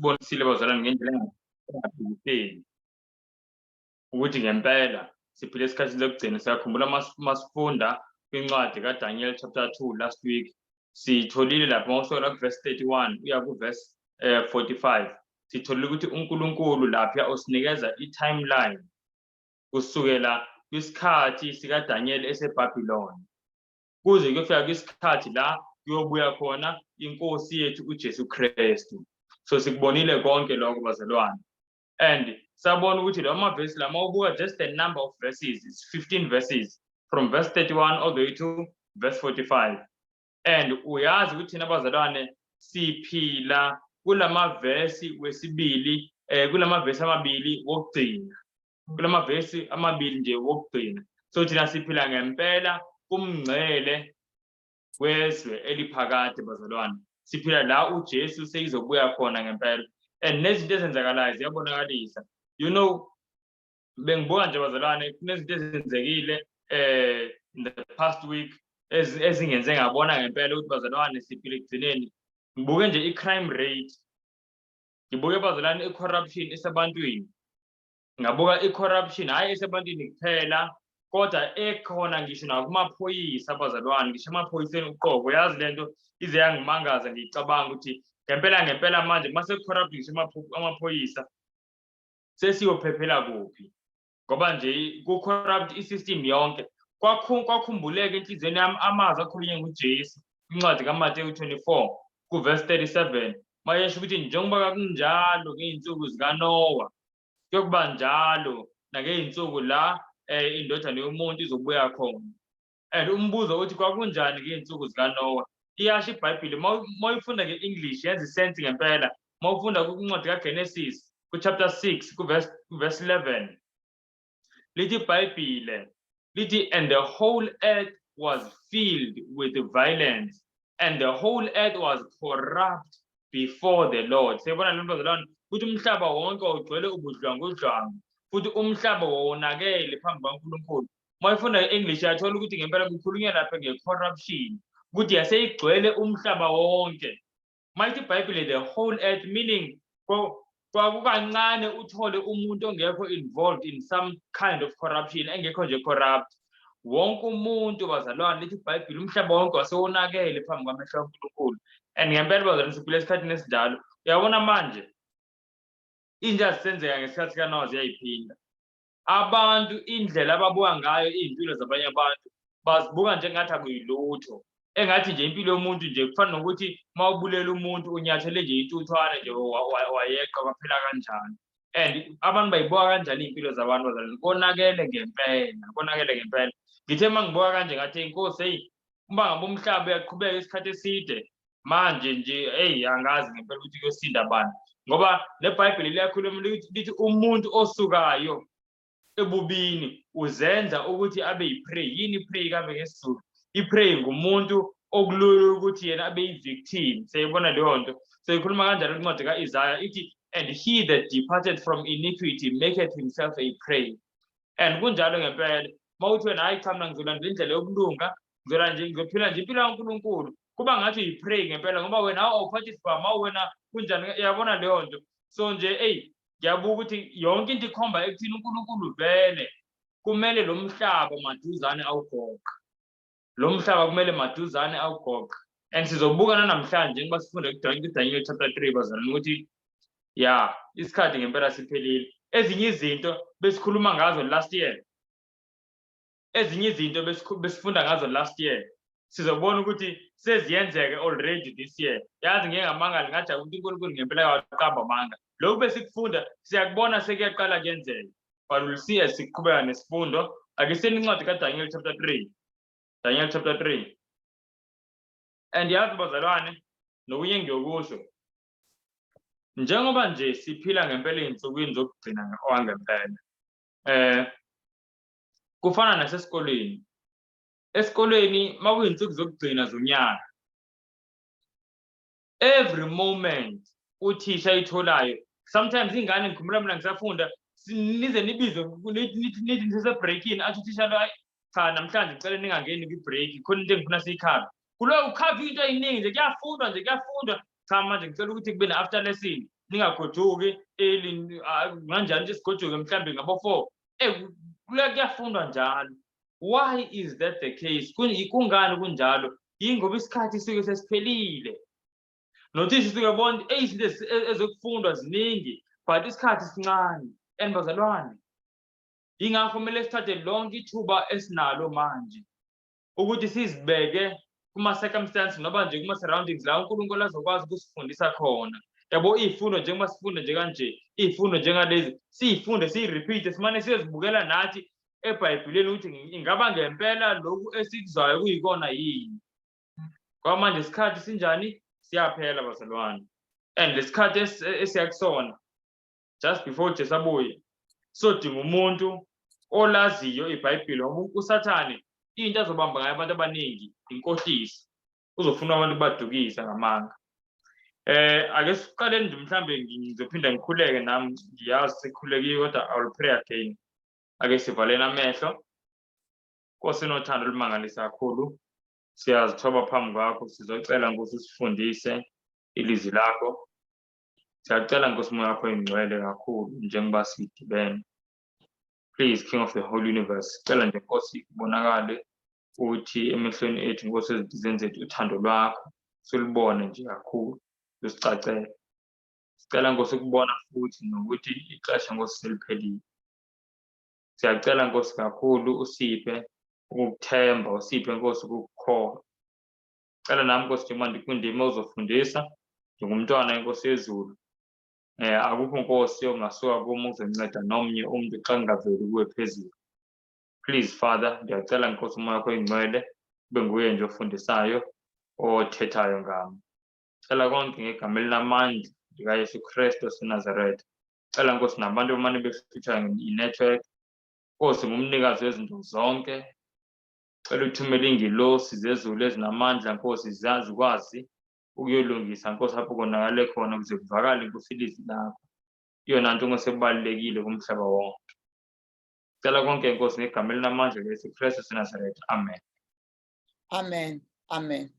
usibonisile bazalwane ngendlela engaphikiseli ukuthi ngempela siphile esikhathini lokugcina. Siyakhumbula masifunda kwincwadi kaDaniel chapter 2 last week, sitholile lapho mawusola kuverse 31 uya kuverse 45, sitholile ukuthi uNkulunkulu lapha usinikeza i-timeline kusukela kwisikhathi sikaDaniel eseBhabhiloni kuze kuyofika kwisikhathi la kuyobuya khona inkosi yethu uJesu Kristu. So sikubonile konke lokho bazalwane, and sabona ukuthi lo mavesi la mawubuka just the number of verses, it's 15 verses from verse 31 all the way to verse 45. And uyazi ukuthi thina bazalwane siphila kulamavesi wesibili, kulamavesi amabili wokugcina, kulamavesi amabili nje wokugcina. So thina siphila ngempela kumngcele wezwe eliphakade bazalwane, siphila la uJesu seyizobuya khona ngempela, and nezinto ezenzakalayo ziyabonakalisa. You know, bengibuka nje bazalwane kunezinto ezenzekile in the past week ezingenze ngabona ngempela ukuthi bazalwane siphila ekugcineni. Ngibuke nje i-crime rate, ngibuke bazalwane i-corruption esebantwini, ngabuka i-corruption hayi esebantwini kuphela kodwa ekhona ngisho nakumaphoyisa bazalwane, ngisho emaphoyiseni uqobo. Yazi lento ize yangimangaza, ngicabanga ukuthi ngempela manje mase corrupt ngisho amaphoyisa sesiyophephela kuphi, ngoba nje ku corrupt i-system yonke. Kwakhumbuleka enhlizweni yami amazwi akhulunywe nguJesu incwadi kaMateyu 24 kuverse 37, mayesho ukuthi njengoba kunjalo ngey'nsuku zikaNowa kuyokuba njalo nangey'nsuku la indodana yomuntu izobuya khona. And umbuzo uthi kwakunjani ngey'nsuku zikaNowa? Iyasho iBhayibheli mawuyifunda nge-English yenza isense ngempela. Mawufunda kwincwadi kaGenesis ku-chapter 6 kuverse 11, lithi iBhayibheli lithi, and the whole earth was filled with violence and the whole earth was corrupt before the Lord. Siyabona lento bazalwane ukuthi umhlaba wonke ugcwele ubudlwangudlwangu futhi umhlaba wonakele phambi kaNkulunkulu. Mawufunda nge-English yathola ukuthi ngempela kukhulunywa lapha nge-corruption ukuthi yaseyigcwele umhlaba wonke. Mayithi iBhayibheli the whole earth, meaning kwakukancane uthole umuntu ongekho involved in some kind of corruption, engekho nje corrupt. Wonke umuntu bazalwane lithi iBhayibheli umhlaba wonke wasewonakele phambi kwamehlo kaNkulunkulu. And ngempela bazalwane siphila esikhathini esinjalo. Uyabona manje into azisenzeka ngesikhathi sikaNowa ziyayiphinda. Abantu indlela ababuka ngayo iy'mpilo zabanye abantu bazibuka njengathi akuyilutho, engathi nje impilo yomuntu nje kufana nokuthi mawubulela umuntu unyathele nje intuthwane nje wayeqa kwaphela kanjani. And abantu bayibuka kanjani iy'mpilo zabantu bazalwane? Konakele ngempela. Ngithe mangibuka kanje ngathi inkosi hey, uma ngabe umhlaba uyaqhubeka isikhathi eside manje nje angazi ngempela ukuthi kuyosinda bani, ngoba neBhayibheli liyakhuluma lithi umuntu osukayo ebubini uzenza ukuthi abe yi-prey. Yini i-prey kambe ngesiZulu? I-prey ngumuntu okulula ukuthi yena abe yi-victim. Siyayibona leyo nto. So ikhuluma kanjalo incwadi ka-Isaya ithi, and he that departed from iniquity maketh himself a prey. And kunjalo ngempela mawuthi wena hayi cha mina ngizolandela indlela yokulunga, ngizophila nje impilo kaNkulunkulu, kuba ngathi uyi-prey ngempela, ngoba wena awuphathiswa wena kunjani. Uyabona leyo nto. So nje ngiyabuka ukuthi yonke into ikhomba ekuthini uNkulunkulu vele kumele lo mhlaba maduzane awugoqa. Lo mhlaba kumele maduzane awugoqa. And sizobuka namhlanje ngoba sifunde kuDaniel chapter 3 bazalwane ukuthi isikhathi ngempela siphelile. Ezinye izinto besikhuluma ngazo last year, ezinye izinto besifunda ngazo last year, sizobona ukuthi seziyenzeke already this year. Yazi ngeke ngamangali ngathi ukuthi uNkulunkulu ngempela yaqamba amanga. Lokhu besikufunda siyakubona sekuyaqala kuyenzeka. But we'll see as siqhubeka nesifundo. Ake siyeni incwadi kaDaniel chapter 3. Daniel chapter 3. And yazi bazalwane nokunye ngiyokusho, njengoba nje siphila ngempela ey'nsukwini zokugcina wangempela, kufana nasesikoleni. Esikoleni makuyinsuku zokugcina zonyaka, every moment uthisha ayitholayo, sometimes ingane ngikhumbula mina ngisafunda nize nibizwe nithi nisebreakini athi uthisha lo cha namhlanje ngicela ningangeni kwi-break khona into engifuna siyikhave. Kulo ukhave into ey'ningi nje kuyafundwa. Cha manje ngicela ukuthi kube ne-after lesson. ningagoduki kanjani nje sigoduke mhlambe ngabo 4 kuyafundwa njalo. Why is that the case? Kungani kunjalo? Yingoba isikhathi sike sesiphelile. Notice sike bona izinto ezokufundwa ziningi but isikhathi sincane. And bazalwane, ingakho kumele sithathe lonke ithuba esinalo manje ukuthi sizibeke kuma circumstances noba nje kuma surroundings la uNkulunkulu azokwazi ukusifundisa khona. Yabo izifundo njengoba sifunda nje kanje, izifundo njengalezi sizifunde sirepeat simane siyozibukela nathi eBhayibhelini ukuthi ingaba ngempela lokhu esikuzwayo kuyikona yini. Ngoba manje isikhathi sinjani siyaphela bazalwane. And lesikhathi esiyakusona just before Jesu abuye sodinga umuntu olaziyo iBhayibheli ngoba uSathane into azobamba ngayo abantu abaningi inkohlisi. Uzofuna abantu badukisa ngamanga. Ake siqaleni nje mhlambe ngizophinda ngikhuleke nami ngiyazi sekukhulekile kodwa I will pray again. Ake sivaleni amehlo. Nkosi nothando olumangalisa kakhulu. Siyazithoba phambi kwakho sizocela Nkosi usifundise ilizwi lakho. Siyacela Nkosi moya wakho ingcwele kakhulu njengoba sidibene. Please King of the whole universe, cela nje Nkosi kubonakale ukuthi emehlweni ethu Nkosi ezimpizweni zethu uthando lwakho silibone nje kakhulu lusicacela. Sicela Nkosi ukubona futhi nokuthi ixesha Nkosi seliphelile. Siyacela Nkosi kakhulu uSipe ukukuthemba, uSipe Nkosi ukukukholwa. Cela nami Nkosi njengoba ndikwindima uzofundisa njengomntwana eNkosi yezulu. Akukho Nkosi ongasuka kuma uzonceda nomnye umuntu xa ngingaveli kuwe phezulu. Please Father, ndiyacela Nkosi umoya wakho ingcwele kube nguye nje ofundisayo othethayo ngami. Cela konke ngegama elinamandla likaYesu Kristu waseNazaretha. Cela Nkosi nabantu bamane behlutshwa i-network. Nkosi ngumnikazi wezinto zonke. Cela uthumele ingilosi zezulu ezinamandla Nkosi zikwazi ukuyolungisa Nkosi apho konakale khona ukuze kuvakale Nkosi ilizwi lakho. Iyona nto Nkosi ebalulekile kumhlaba wonke. Cela konke Nkosi ngegama elinamandla likaYesu Kristu waseNazaretha. Amen. Amen. Amen.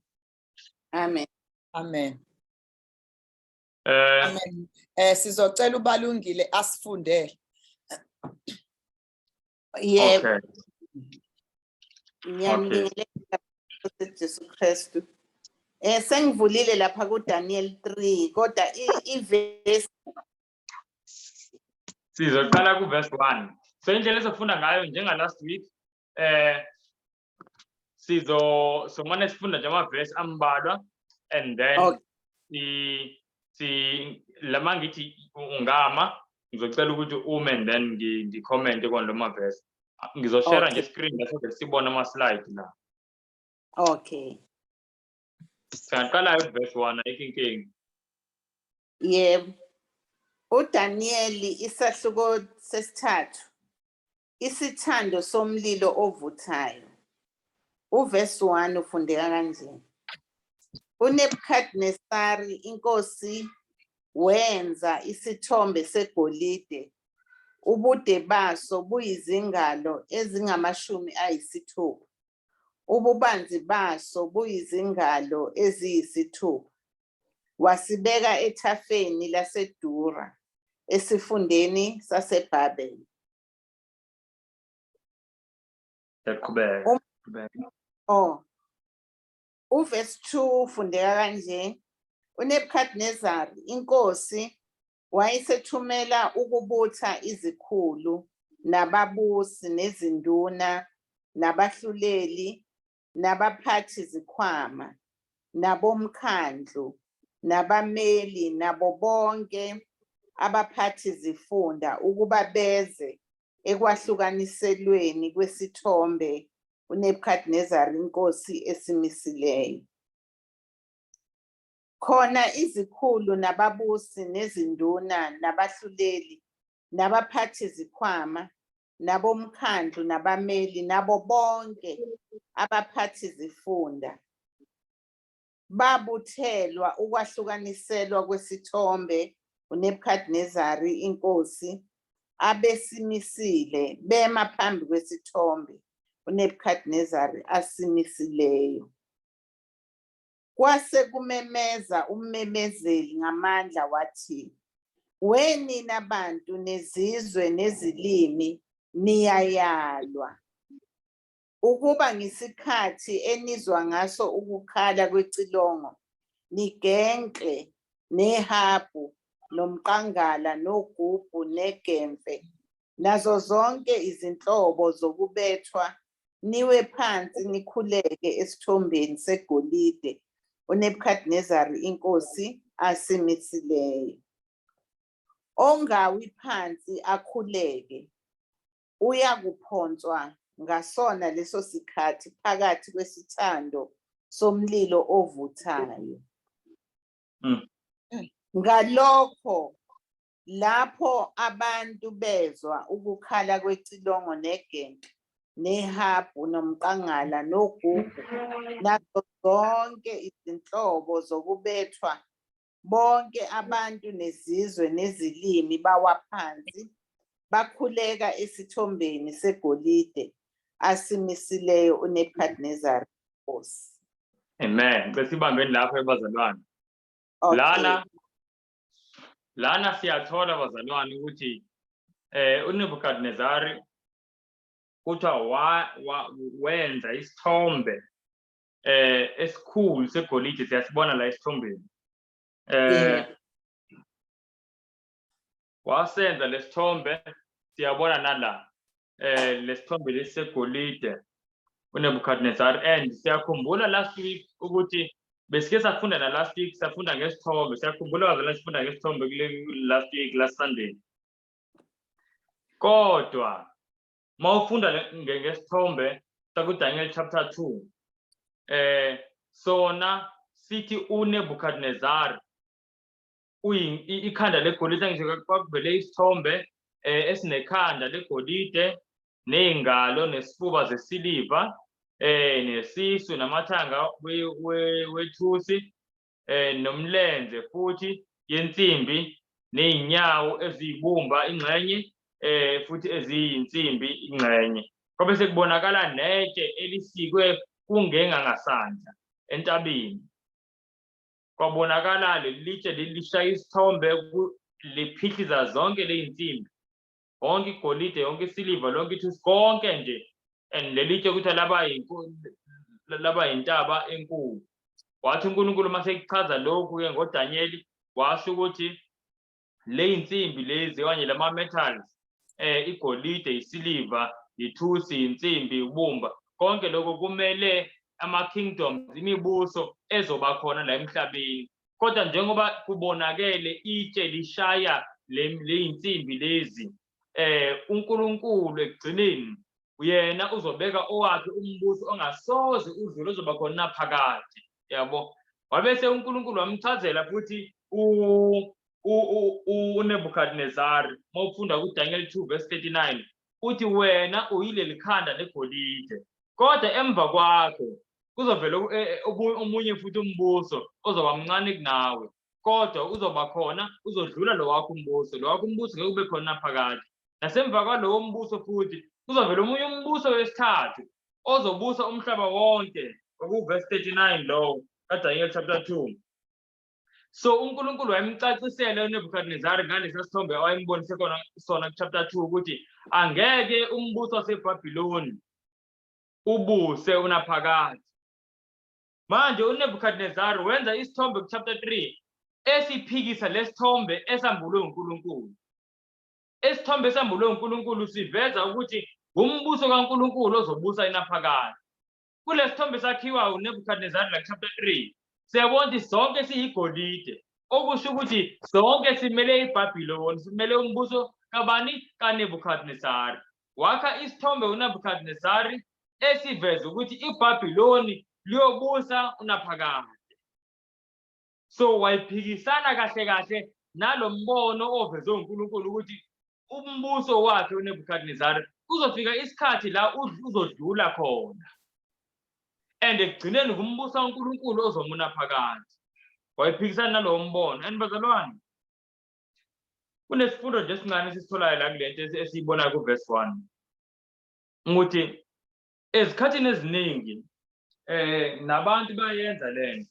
Amen. Amen. Amen. Sizocela ubalungile asifundele. Yebo. Okay. Ngiyambingelela Jesu Kristu. Sengivulile lapha kuDaniel 3 kodwa iverse Sizoqala kuverse 1. So indlela ezofunda ngayo njenga last week somane sifunda nje amaverse ambalwa and then lama ngithi ungama ngizocela ukuthi ume and then ngicommente kona lo maverse. Ngizoshare nje screen bese sibona ama slide la. Okay. Siyaqala verse 1 ayikho. Yebo. uDaniel isahluko sesithathu. Isithando somlilo ovuthayo. Uverse 1 ufundeka kanje. uNebukadnesari inkosi wenza isithombe segolide. Ubude baso buyizingalo ezingama-60. Ububanzi baso buyizingalo eziyisithupha. Wasibeka ethafeni laseDura esifundeni saseBhabheli. Uverse 2 ufundeka kanje. uNebukadnezari inkosi wayesethumela ukubutha izikhulu nababusi nezinduna nabahluleli nabaphathi zikhwama nabomkhandlu nabameli nabo bonke abaphathi zifunda ukuba beze ekwahlukaniselweni kwesithombe uNebukadnezari inkosi esimisileyo. Khona izikhulu nababusi nezinduna nabahluleli nabaphathi zikhwama nabomkhandlu nabameli nabo bonke abaphathi zifunda babuthelwa ukwahlukaniselwa kwesithombe uNebukadnezari inkosi abesimisile bema phambi kwesithombe uNebukadnezari asimisileyo. Kwase kumemeza ummemezeli ngamandla wathi, wenina bantu nezizwe nezilimi niyayalwa ukuba ngesikhathi enizwa ngaso ukukhala kwecilongo nigenhle nehabhu nomqangala nogubhu negemfe nazo zonke izinhlobo zokubethwa niwe phansi nikhuleke esithombeni segolide uNebukadnezari inkosi asimisileyo. Ongawi phansi akhuleke uyakuphonswa ngasona leso sikhathi phakathi kwesithando somlilo ovuthayo. Ngalokho lapho abantu bezwa ukukhala kwecilongo negenhle nehabhu nomqangala nogubhu nazo zonke izinhlobo zokubethwa bonke abantu nezizwe nezilimi bawa phansi bakhuleka esithombeni segolide asimisileyo uNebukadnezari inkosi. Amen. Bese ibambeni lapho ebazalwane. Okay. Lana siyathola bazalwane ukuthi uNebukadnezari kuthiwa wenza isithombe esikhulu segolide, siyasibona la esithombeni. Wasenza lesithombe siyabona nala lesithombe lesegolide uNebukadnezari, and siyakhumbula last week ukuthi besike safunda na last week safunda ngesithombe. Siyakhumbula bazalwane sifunda ngesithombe last week, last Sunday. Kodwa mawufunda ngesithombe sakuDaniel chapter 2 sona sithi uNebukadnezari ikhanda legolide, ngisho kwakuvele isithombe esinekhanda legolide nezingalo nesifuba zesiliva nesisu namathanga wethusi nomlenze futhi yensimbi nezinyawo eziyibumba ingxenye futhi eziyinsimbi ingxenye. Kwabe sekubonakala netshe elisikwe kungenga ngasandla entabeni. Kwabonakala lelitshe lishaya isithombe liphihliza zonke ley'nsimbi, wonke igolide, yonke isiliva, lonke ithusi, konke nje, and lelitshe kuthi laba yintaba enkulu. Wathi uNkulunkulu mase echaza lokhu-ke ngoDaniel washo ukuthi ley'nsimbi lezi kanye lama-metals, igolide, isiliva, ithusi, insimbi, ubumba, konke lokho kumele ama-kingdoms, imibuso ezoba khona la emhlabeni. Kodwa njengoba kubonakele itshe lishaya ley'nsimbi lezi, uNkulunkulu ekugcineni uyena uzobeka owakhe umbuso ongasoze udlule ozoba khona naphakade, yabo. Wabese uNkulunkulu wamchazela futhi uNebukadnezari mawufunda kuDaniel 2 verse 39 uthi wena uyileli khanda legolide, kodwa emva kwakho kuzovela omunye futhi umbuso ozoba mncane kunawe, kodwa uzoba khona uzodlula lo wakho umbuso. Lo wakho umbuso ngeke ube khona naphakade. Nasemva kwalowo mbuso futhi kuzovela omunye umbuso wesithathu ozobusa umhlaba wonke, verse 39 lo kaDaniel chapter 2. So uNkulunkulu wayemcacisela uNebukadnezari ngalesi sithombe awayembonise sona chapter 2 ukuthi angeke umbuso waseBhabhiloni ubuse unaphakade. Manje uNebukadnezari wenza isithombe chapter 3 esiphikisa lesithombe esambulwe uNkulunkulu. Esithombe esambulwe uNkulunkulu siveza ukuthi umbuso kaNkulunkulu ozobusa inaphakade. Kulesithombe sakhiwa uNebukadnezari la chapter 3 siyabona ukuthi sonke siyigolide, okusho ukuthi sonke simele iBhabhiloni, simele umbuso kabani? KaNebukadnezari. Wakha isithombe uNebukadnezari esiveza ukuthi iBhabhiloni liyobusa unaphakade. So wayiphikisana kahle kahle nalo mbono ovezwe uNkulunkulu ukuthi umbuso wakhe uNebukadnezari uzofika isikhathi la uzodlula khona, and ekugcineni ngumbuso kaNkulunkulu ozomuna phakathi. Wayiphikisana nalowo mbono. And bazalwane, kunesifundo nje esincane esisitholayo la kulento esiyibonayo kuverse 1 ukuthi ezikhathini eziningi nabantu bayenza lento.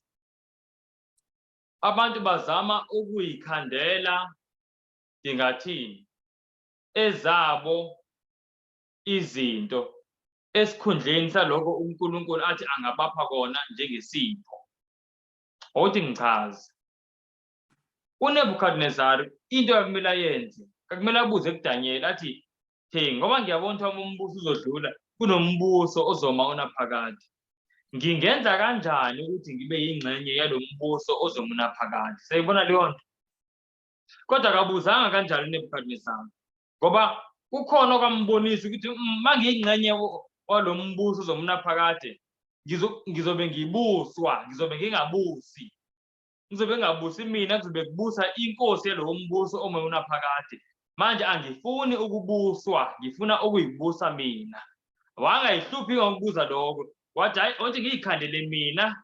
Abantu bazama ukuyikhandela ndingathini ezabo izinto esikhundleni saloko uNkulunkulu athi angabapha kona njengesipho. Awuthi ngichaze. uNebukadnezari into akumele ayenze, akumele abuze kuDaniel athi, "Hey, ngoba ngiyabona ukuthi umbuso uzodlula, kunombuso ozoma unaphakade. Ngingenza kanjani ukuthi ngibe yingxenye yalo mbuso ozoma unaphakade?" Sayibona leyo nto? Kodwa akabuzanga kanjalo uNebukadnezari, ngoba kukhona okwambonisa ukuthi mangiyingxenye walo mbuso ozoma unaphakade, ngizobe ngibuswa, ngizobe ngingabusi. Ngizobe ngingabusi mina, kuzobe kubusa inkosi yalowo mbuso ome unaphakade. Manje angifuni ukubuswa, ngifuna ukuyibusa mina. Wangayihluphi ngokubuza lokho, wathi hayi, wathi ngiyikhandele mina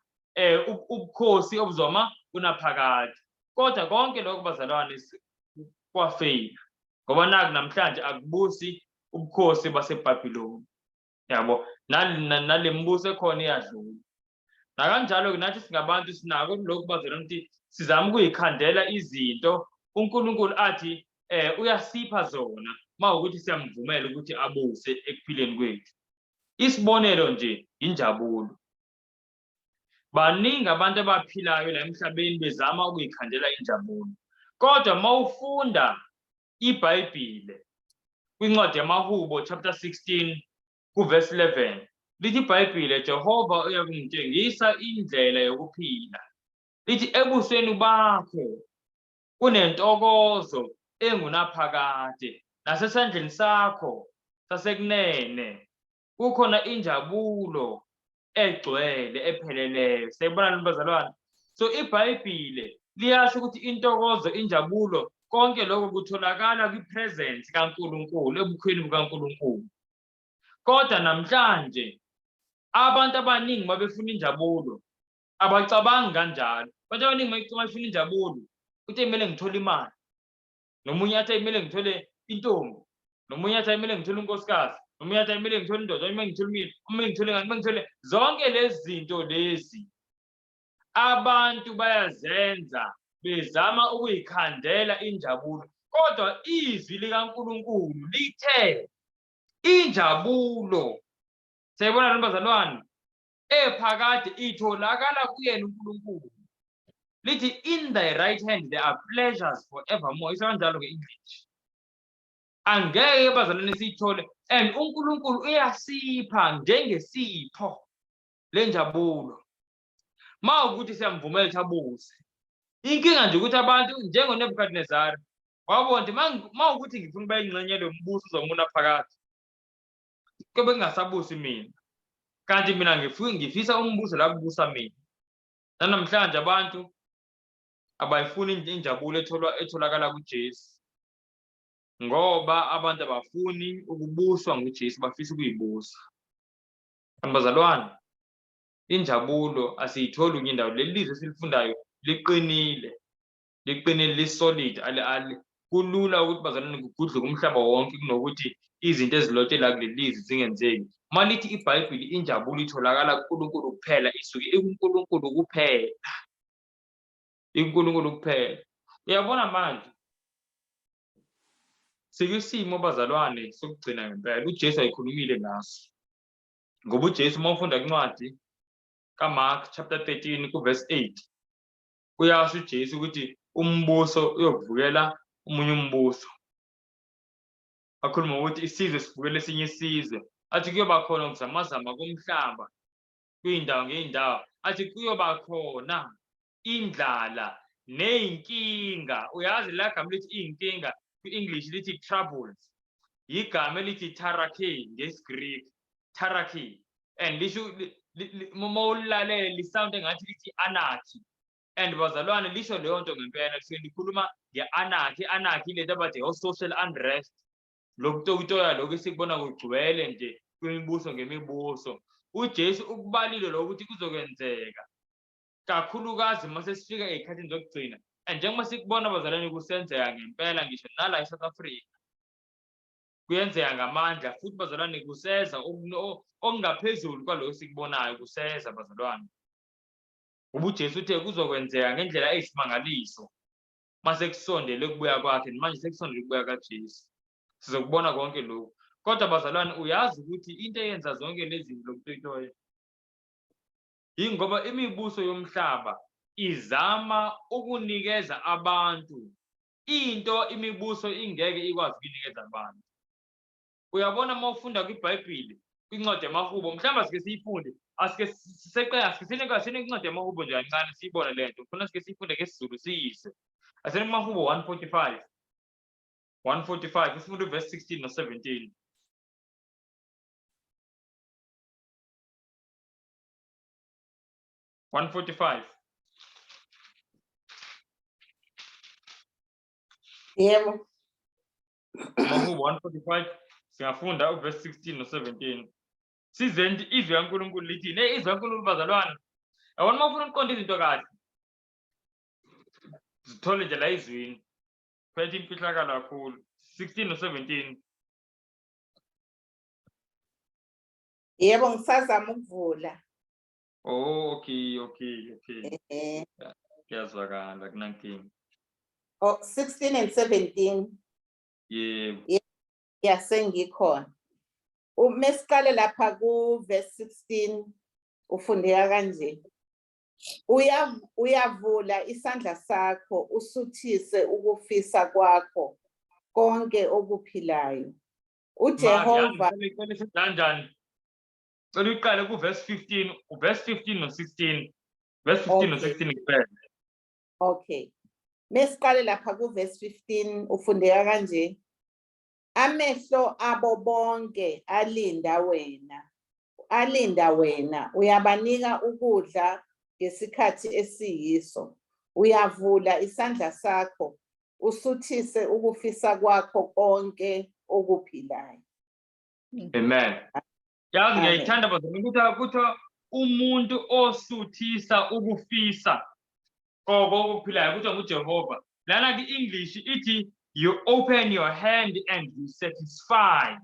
ubukhosi obuzoma unaphakade. Kodwa konke lokho bazalwane kwafeyila, ngoba naku namhlanje akubusi ubukhosi baseBhabhiloni, yabo, nale mbuso ekhona iyadlula. Nakanjalo-ke nathi singabantu sinako lokhu bazalwane ukuthi sizama ukuyikhandela izinto uNkulunkulu athi uyasipha zona mawukuthi siyamvumela ukuthi abuse ekuphileni kwethu. Isibonelo nje injabulo. Baningi abantu abaphilayo la emhlabeni bezama ukuyikhandela injabulo. Kodwa mawufunda iBhayibhile kwincwadi yamaHubo chapter 16 kuverse 11, lithi iBhayibhile, Jehova uyakungitshengisa indlela yokuphila. Lithi ebusweni bakho kunentokozo engunaphakade, nasesandleni sakho sasekunene kukhona injabulo egcwele epheleleyo. Sayibona bazalwane? So iBhayibhile liyasho ukuthi intokozo, injabulo, konke lokho kutholakala kwipresence kaNkulunkulu, ebukhweni bukaNkulunkulu. Kodwa namhlanje abantu abaningi mabefuna injabulo abacabangi kanjalo. Abantu abaningi mabefuna injabulo uthi kumele ngithole imali, nomunye athi kumele ngithole intombi, nomunye athi kumele ngithole unkosikazi, nomunye athi kumele ngithole indoda, uma ngithole zonke lezi zinto lezi abantu bayazenza bezama ukuyikhandela injabulo. Kodwa izwi likaNkulunkulu lithe injabulo, sayibona lo bazalwane, ephakade itholakala kuyena uNkulunkulu. Lithi in thy right hand there are pleasures forevermore. Isho kanjalo nge-English. Angeke bazalwane siyithole, and uNkulunkulu uyasipha njengesipho lenjabulo mawukuthi siyamvumela ukuthi abuse. Inkinga nje ukuthi abantu njengoNebukadnezari wabona ukuthi mawukuthi ngifuna ukuba yingxenye yalo mbuso ozoma unaphakade, kube ngingasabusi mina, kanti mina ngifisa umbuso la kubusa mina. Namhlanje abantu abayifuni injabulo etholakala kuJesu, ngoba abantu abafuni ukubuswa nguJesu, bafisa ukuyibusa. Bazalwane, injabulo asiyitholi kunye indawo. Leli lizwe esilifundayo liqinile, lisolid, kulula ukuthi bazalwane kugudluke umhlaba wonke kunokuthi izinto ezilotshwe la kuleli lizwe zingenzeki. Malithi iBhayibhile injabulo itholakala kuNkulunkulu kuphela, isuke kuNkulunkulu kuphela, iNkulunkulu kuphela. Uyabona manje sikwisimo bazalwane sokugcina ngempela. uJesu ayikhulumile ngaso, ngoba uJesu mawufunda kwincwadi kaMark chapter 13 kuverse 8, kuyasho uJesu ukuthi umbuso uyokuvukela omunye umbuso. Akhuluma ukuthi isizwe sivukele esinye isizwe, athi kuyoba khona ukuzamazama komhlaba kwindawo ngey'ndawo, athi kuyoba khona indlala ney'nkinga. Uyazi la gama lithi iy'nkinga kwi-English lithi troubles, yigama elithi tarake ngesiGreek, tarake, and lisho mawulalele lisound engathi lithi anarchy. And bazalwane lisho leyo nto ngempela, kusuke likhuluma nge-anarchy. Anarchy ile nto abathi social unrest, lokutoyitoya lokhu esikubona kugcwele nje kwimibuso ngemibuso. uJesu ukubalile lokho ukuthi kuzokwenzeka kakhulukazi mase sifika ey'khathini zokugcina, and njengoba sikubona bazalwane kusenzeka ngempela, ngisho nala eSouth Africa kuyenzeka ngamandla, futhi bazalwane kuseza okungaphezulu kwalokho sikubonayo, kuseza bazalwane. Uba uJesu uthe kuzokwenzeka ngendlela eyisimangaliso. mase kusondele ukubuya kwakhe manje sekusondele ukubuya kaJesu sizokubona konke lokhu kodwa bazalwane uyazi ukuthi into eyenza zonke lezi zinto lokutoyitoya ingoba imibuso yomhlaba izama ukunikeza abantu into imibuso ingeke ikwazi ukunikeza abantu uyabona mawufunda kwiBhayibheli kwincwadi yamaHubo mhlawumbe asike siyifunde asike siseqe incwadi yamaHubo nje kancane siyibone lento ufuna asike siyifunde ngesiZulu siyise asene kumaHubo 145 isifundo verse 16 no 17 145 Yebo. maHubo 145 singafunda uverse 16 no 17 sizendi izwi kaNkulunkulu lithi izwi kaNkulunkulu bazalwane yabona mawufuna ukuqonda izinto kahle zithole nje la izwini phethe imfihlakalo kakhulu 16 no 17 Yebo ngisazama ukuvula. okay kuyazwakala kunankinga 16 and 17. yebo Ya sengikhona. Umesiqale lapha ku verse 16 ufundeka kanje. Uyavula isandla sakho usuthise ukufisa kwakho konke okuphilayo. uJehova kanjani cela uqale ku verse 15 uverse 15 no 16 verse 15 no 16 kuphela Okay. Mesiqale lapha ku verse 15 ufundeka kanje. Amehlo abo bonke alinda wena uyabanika ukudla ngesikhathi esiyiso uyavula isandla sakho usuthise ukufisa kwakho konke okuphilayo. amen yazi ngiyayithanda bazalwane ukuthi umuntu osuthisa ukufisa okuphilayo kuthiwa nguJehova lana ki-English ithi you open your hand and you satisfy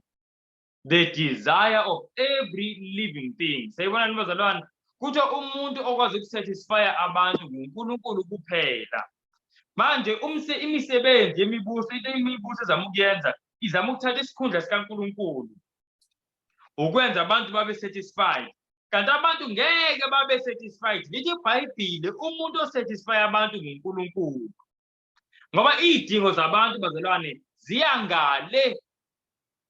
the desire of every living thing sayibona ni bazalwane kuthiwa umuntu okwazi ukusatisfy abantu nguNkulunkulu kuphela manje imisebenzi yemibuso into imibuso ezama ukuyenza izama ukuthatha isikhundla sikaNkulunkulu ukwenza abantu babe satisfied kanti abantu ngeke babe satisfied lithi iBhayibheli umuntu osatisfy abantu nguNkulunkulu ngoba izidingo zabantu bazalwane ziyangale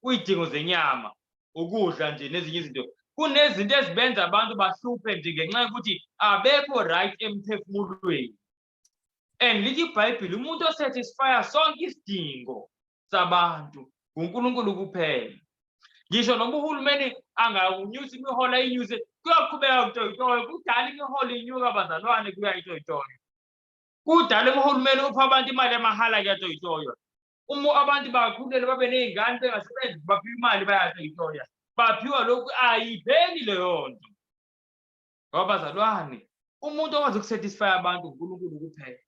kuyidingo zenyama ukudla nje nezinye izinto kunezinto ezibenza abantu bahluphe nje ngenxa yokuthi abekho right emphefumulweni and lithi iBhayibheli umuntu osatisfya sonke isidingo sabantu nguNkulunkulu kuphela ngisho noma uhulumeni angawunyusa imiholo ayinyuse kuyaqhubeka kutoyitoyo kudala imiholo inyuka bazalwane kuyayitoyitoyo kudala uhulumeni upha abantu imali emahala kuyatoyitoyo abantu bakhulele babe nezingane bengasebenzi baphiwa imali bayatoyitoya baphiwa lokhu ayipheli leyo nto ngoba bazalwane umuntu okwazi ukusatisfy abantu nguNkulunkulu kuphela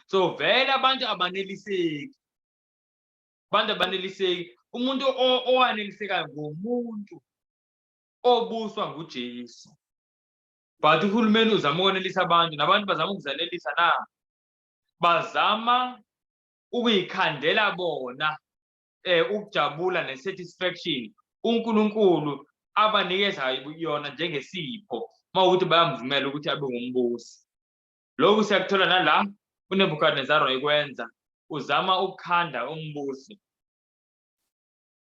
so vele abantu abaneliseki umuntu owanelisekayo ngomuntu obuswa nguJesu but uhulumeni uzama ukonelisa abantu nabantu bazama ukuzalelisa na bazama ukuyikhandela bona ukujabula nesatisfaction uNkulunkulu abanikeza yona njengesipho mawukuthi bayamvumela ukuthi abe ngumbusi lokhu siyakuthola nala uNebukadnezar wayekwenza uzama ukukhanda umbusi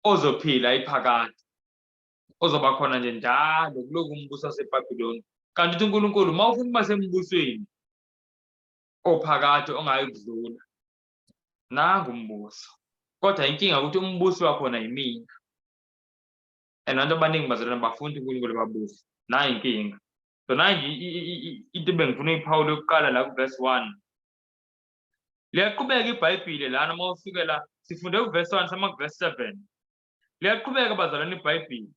ozophila iphakade ozoba khona nje njalo kuloku umbuso waseBhabhiloni kanti uNkulunkulu mawufuna ukuba sembusweni ophakade ongayi kudlula nangu umbuso kodwa inkinga ukuthi umbusi wakhona yimina and abantu abaningi bazalwane bafunda uNkulunkulu babusi nayo inkinga so nangi into bengifuna iPaul yokuqala la ku verse 1 liyaqhubeka iBhayibheli lana mawusukela sifunde ku verse 1 sama ku verse 7 liyaqhubeka bazalwane iBhayibheli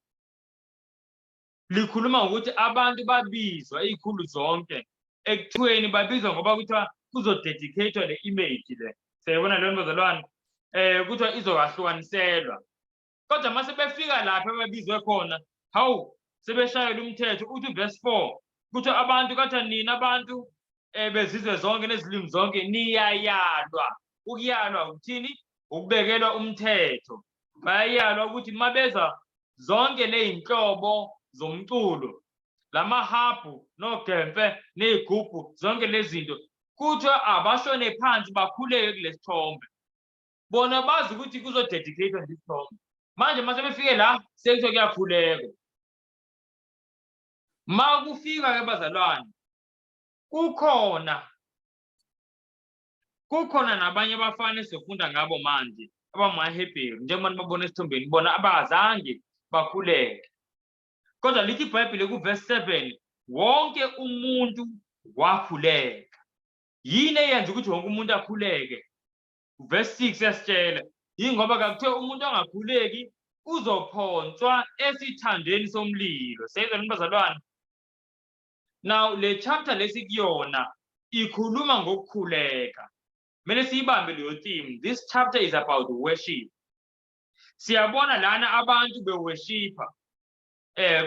likhuluma ukuthi abantu babizwa izikhulu zonke ekuthiweni babizwa ngoba kuthiwa kuzodedicatwa le image le sayibona leyo bazalwane kuthiwa izokwahlukaniselwa kodwa mase befika lapha babizwe khona hawu sebeshayela umthetho uthi verse 4 kuthiwa abantu katha nina abantu bezizwe zonke nezilimi zonke niyayalwa. Ukuyalwa ukuthini? Ukubekelwa umthetho. Bayalwa ukuthi mabeza zonke ley'nhlobo zomculo, lamahabhu nogempe ney'gubhu zonke lezi zinto, kuthiwa abashone phansi bakhuleke kulesi sithombe. Bona bazi ukuthi kuzodedicate-wa lesi sithombe. Manje mase befike la sekuthiwa kuyakhulekwa. Ma kufika-ke bazalwane, kukhona nabanye abafana esizofunda ngabo manje abamaHebheru, njengoba nibabona esithombeni, bona abazange bakhuleke. Kodwa lithi iBhayibheli ku-verse 7, wonke umuntu wakhuleka. Yini eyenza ukuthi wonke umuntu akhuleke? Verse 6 yasitshela, yingoba kakuthiwe umuntu ongakhuleki uzophonswa esithandweni somlilo. Seyizwa bazalwane? Now le chapter lesikuyona ikhuluma ngokukhuleka. Kumele siyibambe leyo theme. This chapter is about worship. Siyabona lana abantu beworshipa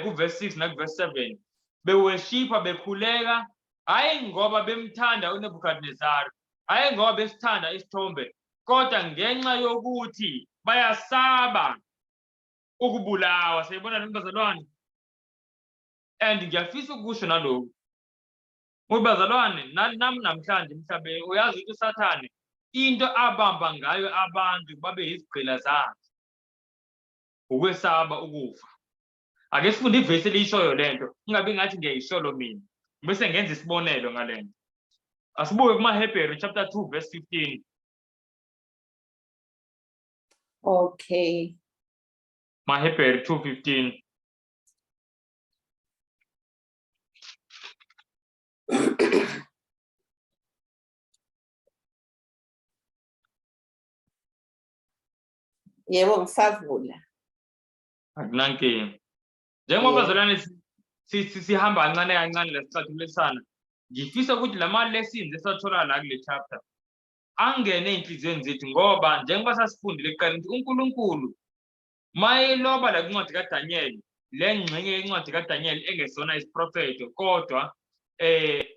ku-verse 6 naku-verse 7, beworshipa bekhuleka, hhayi ngoba bemthanda uNebukadnezari, hhayi ngoba besithanda isithombe, kodwa ngenxa yokuthi bayasaba ukubulawa. Siyibona lo bazalwane? And ngiyafisa ukusho nalokhu ukuthi bazalwane, nami namhlanje mhlawumbe uyazi ukuthi uSathane into abamba ngayo abantu babe yizigqila zakhe ukwesaba ukufa. Ake sifunde ivesi eliyishoyo lento, kungabi ngathi ngiyayisholo mina, bese ngenza isibonelo ngale nto. Asibuke kumaHebheru chapter 2 verse 15. Okay. maHebheru 2:15. Yebo, ngisavula. Akunankinga. Njengoba bazalwane sihamba kancane kancane lesicathulisana, ngifisa ukuthi lama lessons esathola la kule chapter angene ey'nhliziyweni zethu, ngoba njengoba sasifundile ekuqaleni ukuthi uNkulunkulu mayeloba la kwincwadi kaDaniel, le ngxenye yencwadi kaDaniel engesona isiprofeto kodwa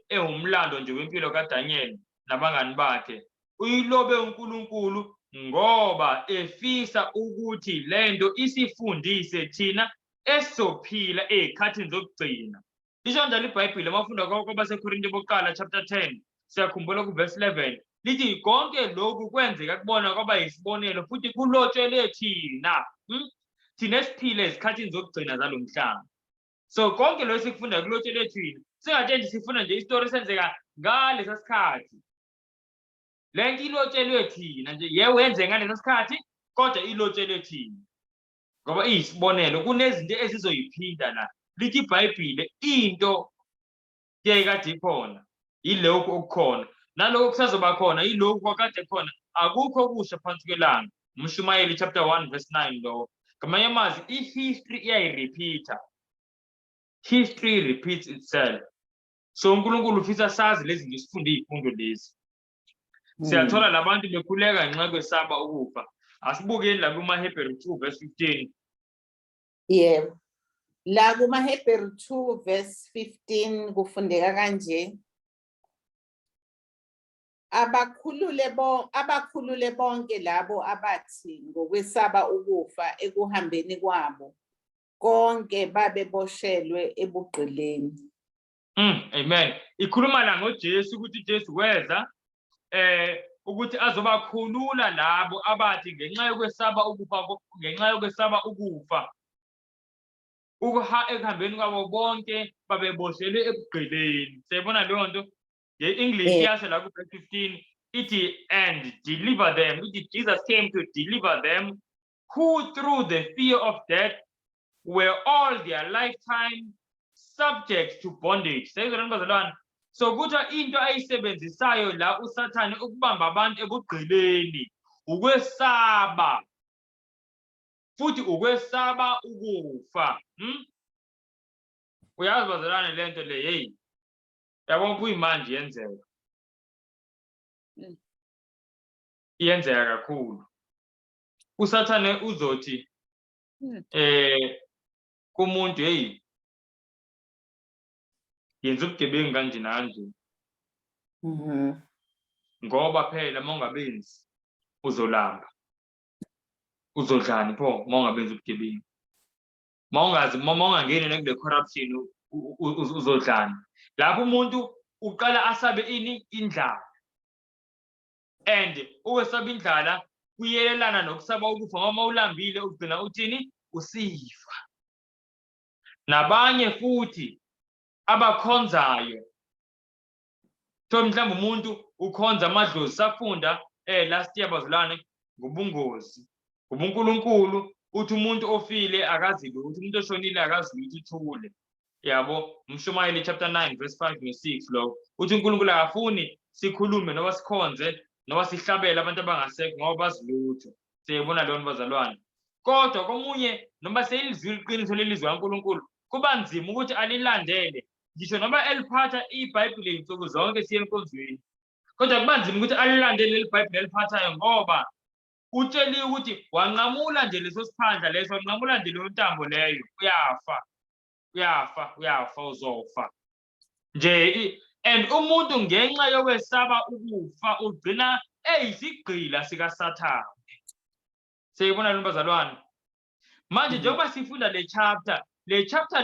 ewumlando nje wempilo kaDaniel nabangani bakhe, uyilobe uNkulunkulu ngoba efisa ukuthi lento isifundise thina esizophila ey'khathini zokugcina. Lisho njalo iBhayibheli amafunda kwabaseKorinte bokuqala chapter 10, siyakhumbula ku-verse 11, lithi konke lokhu kwenzeka kubona kwaba yisibonelo futhi kulotshelwe thina, thina esiphila ezikhathini zokugcina zalo mhlaba. So konke lokho sikufunda kulotshelwe thina, singatshe nje sifuna nje isitori esenzeka ngalesa sikhathi. Le nto ilotshelwe thina nje, yebo yenze ngalesa sikhathi kodwa ilotshelwe thina ngoba iyisibonelo. Kunezinto ezizoyiphinda la. Lithi iBhayibheli into kade ikhona ilokhu okukhona, nalokhu kusazoba khona yilokhu kwakade khona, akukho okusha phansi kwelanga. Umshumayeli chapter 1 verse 9 lo. Ngamanye amazwi i-history iyayirepeater. History repeats itself. So uNkulunkulu ufisa sazi lezi zinto, sifunde iy'fundo lezi. Siyathola labantu bekhuleka ngenxa kwesaba ukufa. Asibukeni la kumaHebheru 2 verse 15. Yebo. La kumaHebheru 2 verse 15 kufundeka kanje. Abakhulule bonke labo abathi ngokwesaba ukufa ekuhambeni kwabo, konke babeboshelwe ebugqileni. Amen. Ikhuluma la ngoJesu ukuthi uJesu weza ukuthi azobakhulula labo abathi ngenxa yokwesaba ukufa ekuhambeni kwabo bonke babeboshelwe ebugqileni. Siyayibona leyo nto? Nge-English yasho la ku-verse 15 ithi, and deliver them. Ithi Jesus came to deliver them who through the fear of death were all their lifetime subject to bondage. Siyayizwa bazalwane? So kuthiwa into ayisebenzisayo la uSathane ukubamba abantu ebugqileni ukwesaba, futhi ukwesaba ukufa. Uyazi bazalwane le nto le, hey, yabona kuyimanje yenzeka. Iyenzeka kakhulu. uSathane uzothi kumuntu, hey, yenza ubugebengu kanje nanje, ngoba phela mongabenzi uzolamba uzodlani pho mongabenzi ubugebengu mawungangeni nekule corruption uzodlani lapho umuntu uqala asabe indlala and ukwesaba indlala kuyelelana nokusaba ukufa ngoba ulambile ugcina uthini usifa nabanye futhi abakhonzayo so mhlawumbe umuntu ukhonza amadlozi safunda last year bazalwane ngobungozi ubuNkulunkulu uthi umuntu ofile akazi lutho umuntu oshonile akazi lutho ithule yabo Mshumayeli chapter 9 verse 5 no 6 lo uthi uNkulunkulu akafuni sikhulume noba sikhonze noba sihlabele abantu abangasekho ngoba bazilutho siyibona leyo bazalwane kodwa komunye noma seyilizwi iqiniso lelizwi kaNkulunkulu kuba nzima ukuthi alilandele ngisho noma eliphatha iBhayibheli insuku zonke siye enkonzweni kodwa kuba nzima ukuthi alilandele leli Bhayibheli eliphathayo ngoba utsheliwe ukuthi wanqamula nje leso siphandla leso wanqamula nje leyo ntambo leyo uyafa uzofa nje and umuntu ngenxa yokwesaba ukufa ugcina eyisigqila sikaSathane siyibona lo bazalwane manje njengoba sifunda le chapter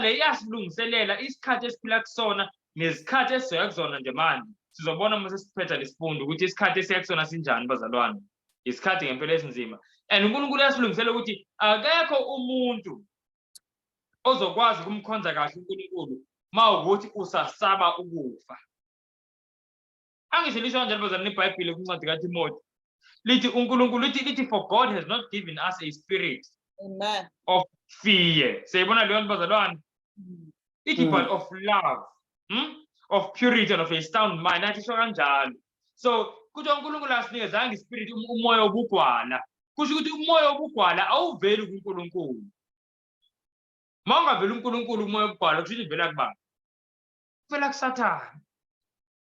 le iyasilungiselela isikhathi esiphila kusona nesikhathi esizoya kuzona nje manje sizobona uma sesiphetha lesifundo ukuthi isikhathi esiya kusona sinjani bazalwane isikhathi ngempela esinzima and uNkulunkulu uyasilungisela ukuthi akekho umuntu ozokwazi ukumkhonza kahle uNkulunkulu mawukuthi usasaba ukufa angisho lisho kanjalo bazalwane iBhayibheli kwincwadi kaTimothy lithi uNkulunkulu lithi for God has not given us a spirit of fear siyibona leyo bazalwane ithi but of love of purity and of a sound mind athi sho kanjalo so kuthi uNkulunkulu asinikezanga ispirit umoya obugwala kusho ukuthi umoya obugwala awuveli kuNkulunkulu mawungaveli uNkulunkulu umoya obugwala kusho ukuthi vela kuba vela kuSathane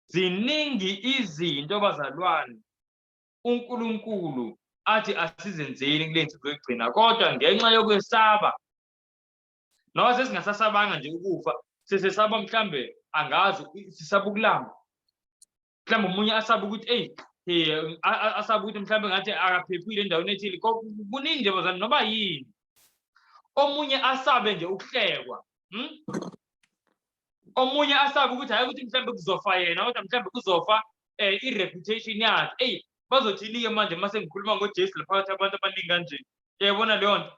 ziningi izinto bazalwane uNkulunkulu athi asizenzeni kule nsuku yokugcina kodwa ngenxa yokwesaba noma sesingasasabanga nje ukufa sesesaba mhlambe angazi sisaba ukulamba mhlambe umunye asaba ukuthi asaba ukuthi mhlambe ngathi akaphephile endaweni ethile kuningi nje bazalwane noba yini omunye asabe nje ukuhlekwa omunye asabe ukuthi hayi ukuthi mhlambe kuzofa yena kodwa mhlambe kuzofa ireputation yakhe bazothini-ke manje mase ngikhuluma ngoJesu phakathi abantu abaningi kanje uyayibona leyo nto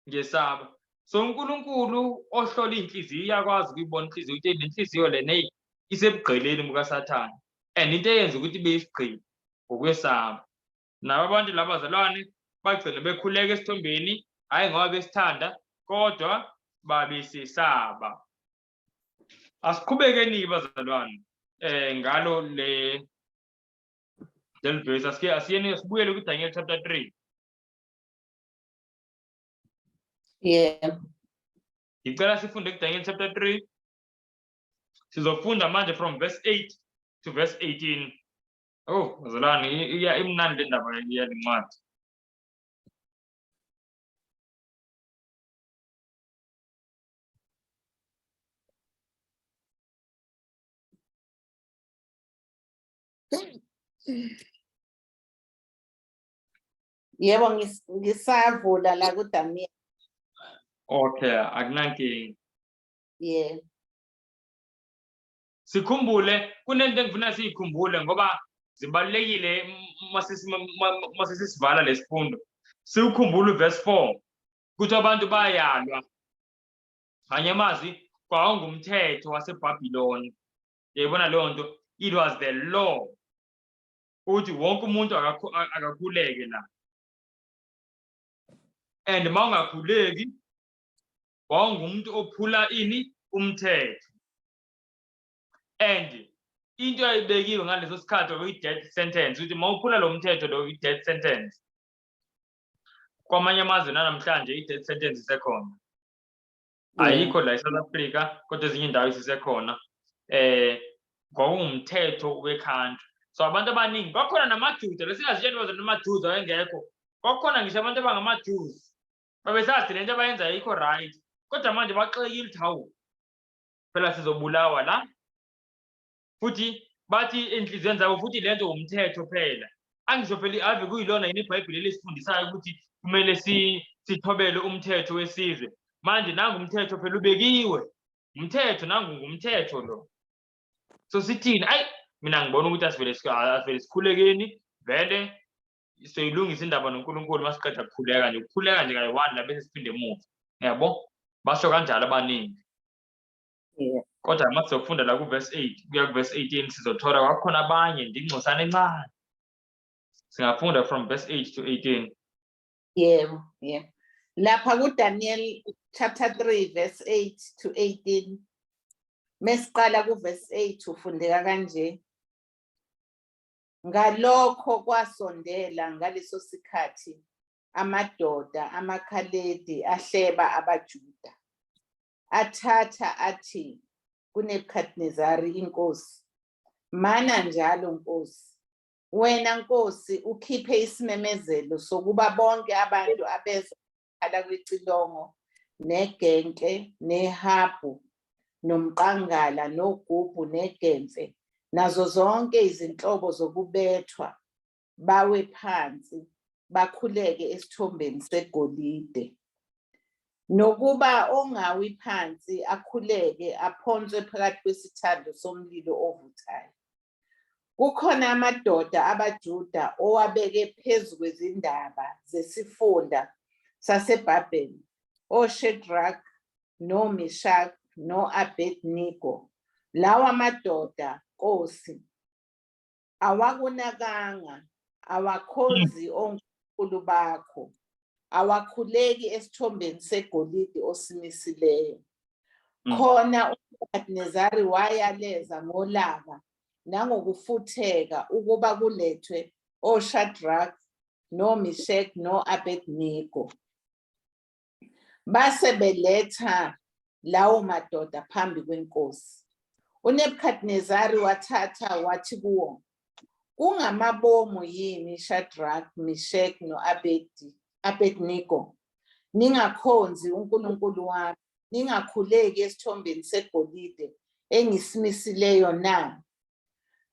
ngesaba so uNkulunkulu ohlola inhliziyo iyakwazi ukuyibona inhliziyo ukuthi lenhliziyo lena isebugqileni bukaSathane and into eyenza ukuthi ibe isigqili ngokwesaba nabo abantu labazalwane bagcina bekhuleka esithombeni hayi ngoba besithanda kodwa babesesaba asiqhubekeni bazalwane ngalo del verse asiyeni sibuyele kuDaniel chapter 3 ngicela sifunde kuDaniel chapter 3 sizofunda manje from verse 8 to verse 18 bazalwane imnandi le ndaba yale ncwadi Yebo ngisavula la kuDaniel. Okay, akunankinga. Sikhumbule kunento engifuna siyikhumbule ngoba zibalekile masisivala lesifundo. Sikhumbule verse 4 ukuthi abantu bayalwa. Nganye amazwi kwakungumthetho waseBhabhiloni. Yayibona leyo nto, it was the law. Uthi wonke umuntu akakhuleke la. And mawungakhuleki wawungumuntu ophula umthetho. And into ayibekiwe ngaleso sikhathi okuyi-death sentence ukuthi mawuphula lo mthetho lo i-death sentence. Kwamanye amazwe namhlanje i-death sentence isekhona. Ayikho la eSouth Africa kodwa ezinye indawo isisekhona. Kwakungumthetho we-country. So abantu abaningi kwakhona namaJuda lesingazitshela bazana namaJuda wayengekho. Kwakhona ngisho abantu abangamaJews. Babesazi lento abayenza ayikho right. Kodwa manje baxekile hawu. Phela sizobulawa la. futhi bathi enhliziyweni zabo futhi lento umthetho phela angisho phela ave kuyilona yini iBhayibheli lesifundisayo ukuthi kumele sithobele umthetho wesizwe manje nangu umthetho phela ubekiwe umthetho nangu ngumthetho lo so sithini ayi mina ngibona ukuthi asivele sikhulekeni vele soyilungisa indaba noNkulunkulu masiqeda ukukhuleka nje ukukhuleka nje kayi-1 la bese siphinde emuva yabo basho kanjalo abaningi kodwa uma sizofunda la ku-verse 8 kuya ku-verse 18 sizothola kwakhona abanye ndingcosana encane singafunda from verse 8 to 18 Yebo. Lapha kuDaniel chapter 3 verse 8 to 18. Mesiqala ku-verse 8 ufundeka kanje. Ngalokho kwasondela ngaleso sikhathi amadoda amaKhaledi ahleba abaJuda. Athatha athi kuNebukadnezari inkosi, mana njalo nkosi, wena nkosi ukhiphe isimemezelo sokuba bonke abantu abeza khala kwecilongo negenke nehabhu nomqangala nogubhu negemfe nazo zonke izinhlobo zokubethwa bawe phansi bakhuleke esithombeni segolide nokuba ongawi phansi akhuleke aphonswe phakathi kwesithando somlilo ovuthayo. Kukhona amadoda abaJuda owabeke phezu kwezindaba zesifunda saseBhabheli, oShadrach, noMeshach, no-Abednego. Lawa madoda Nkosi awakunakanga, awakhozi onkulunkulu bakho, awakhuleki esithombeni segolide osimisileyo. Khona uNebukadnezari wayaleza ngolaka nangokufutheka ukuba kulethwe oShadrach, noMeshach, no-Abednego. Base beletha lawo madoda phambi kwenkosi. uNebukadnezari wathatha wathi kuwo, kungamabomu yini Shadrach, Meshach, no-Abednego, ningakhonzi uNkulunkulu wami, ningakhuleki esithombeni segolide engisimisileyo na?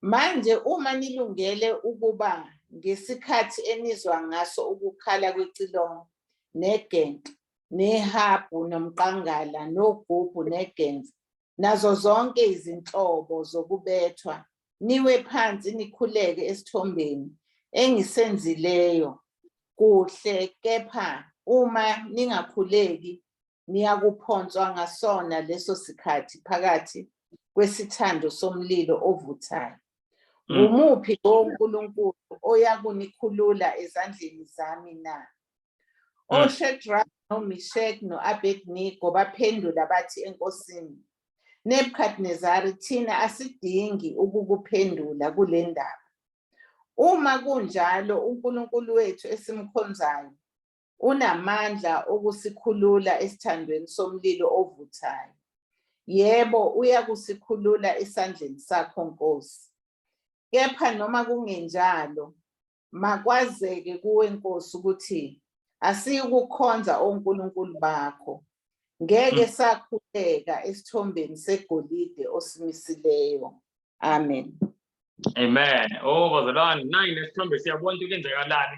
Manje uma nilungele ukuba ngesikhathi enizwa ngaso ukukhala kwecilongo negenke nehabhu nomqangala nogubhu negenze nazo zonke izinhlobo zokubethwa niwe phansi nikhuleke esithombeni engisenzileyo kuhle, kepha uma ningakhuleki niyakuphonswa ngasona leso sikhathi phakathi kwesithando somlilo ovuthayo. Ngumuphi onkulunkulu oyakunikhulula ezandleni zami na? oShadrach, noMeshach, no-Abednego baphendula bathi enkosini, Nebukadnezari, thina asidingi ukukuphendula kule ndaba. Uma kunjalo uNkulunkulu wethu esimkhonzayo unamandla okusikhulula esithandweni somlilo ovuthayo. Yebo, uyakusikhulula esandleni sakho Nkosi. Kepha noma kungenjalo, makwazeke kuwe Nkosi ukuthi asiyukukhonza onkulunkulu bakho. Ngeke sakhuleka esithombeni segolide osimisileyo. Amen. Amen. Bazalwane, nayi nesithombe siyabona ukuthi kwenzakalani.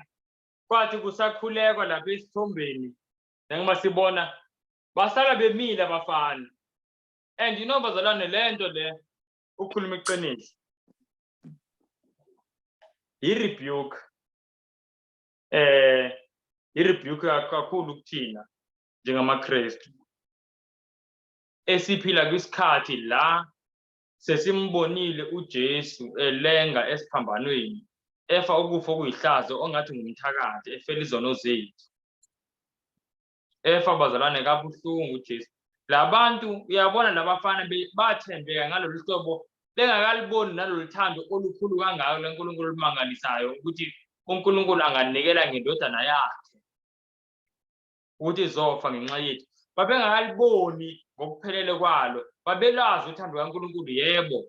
Kwathi kusakhulekwa lapha esithombeni, njengoba sibona basala bemile abafana. And you know bazalwane, lento le ukhuluma iqiniso. I-rebuke i-rebuke kakhulu kuthina njengamaKristu esiphila kwisikhathi la sesimbonile uJesu elenga esiphambanweni efa ukufa okuyihlazo ongathi ngumthakathi efela izono zethu efa bazalwane kabuhlungu uJesu. Labantu uyabona labafana bathembeka ngalolu hlobo bengakaliboni nalolu thando olukhulu kangako leNkulunkulu olumangalisayo ukuthi uNkulunkulu anganikela ngendodana yakhe ukuthi izofa ngenxa yethu. Babengakaliboni ngokuphelele kwalo, babelazi uthando kaNkulunkulu yebo,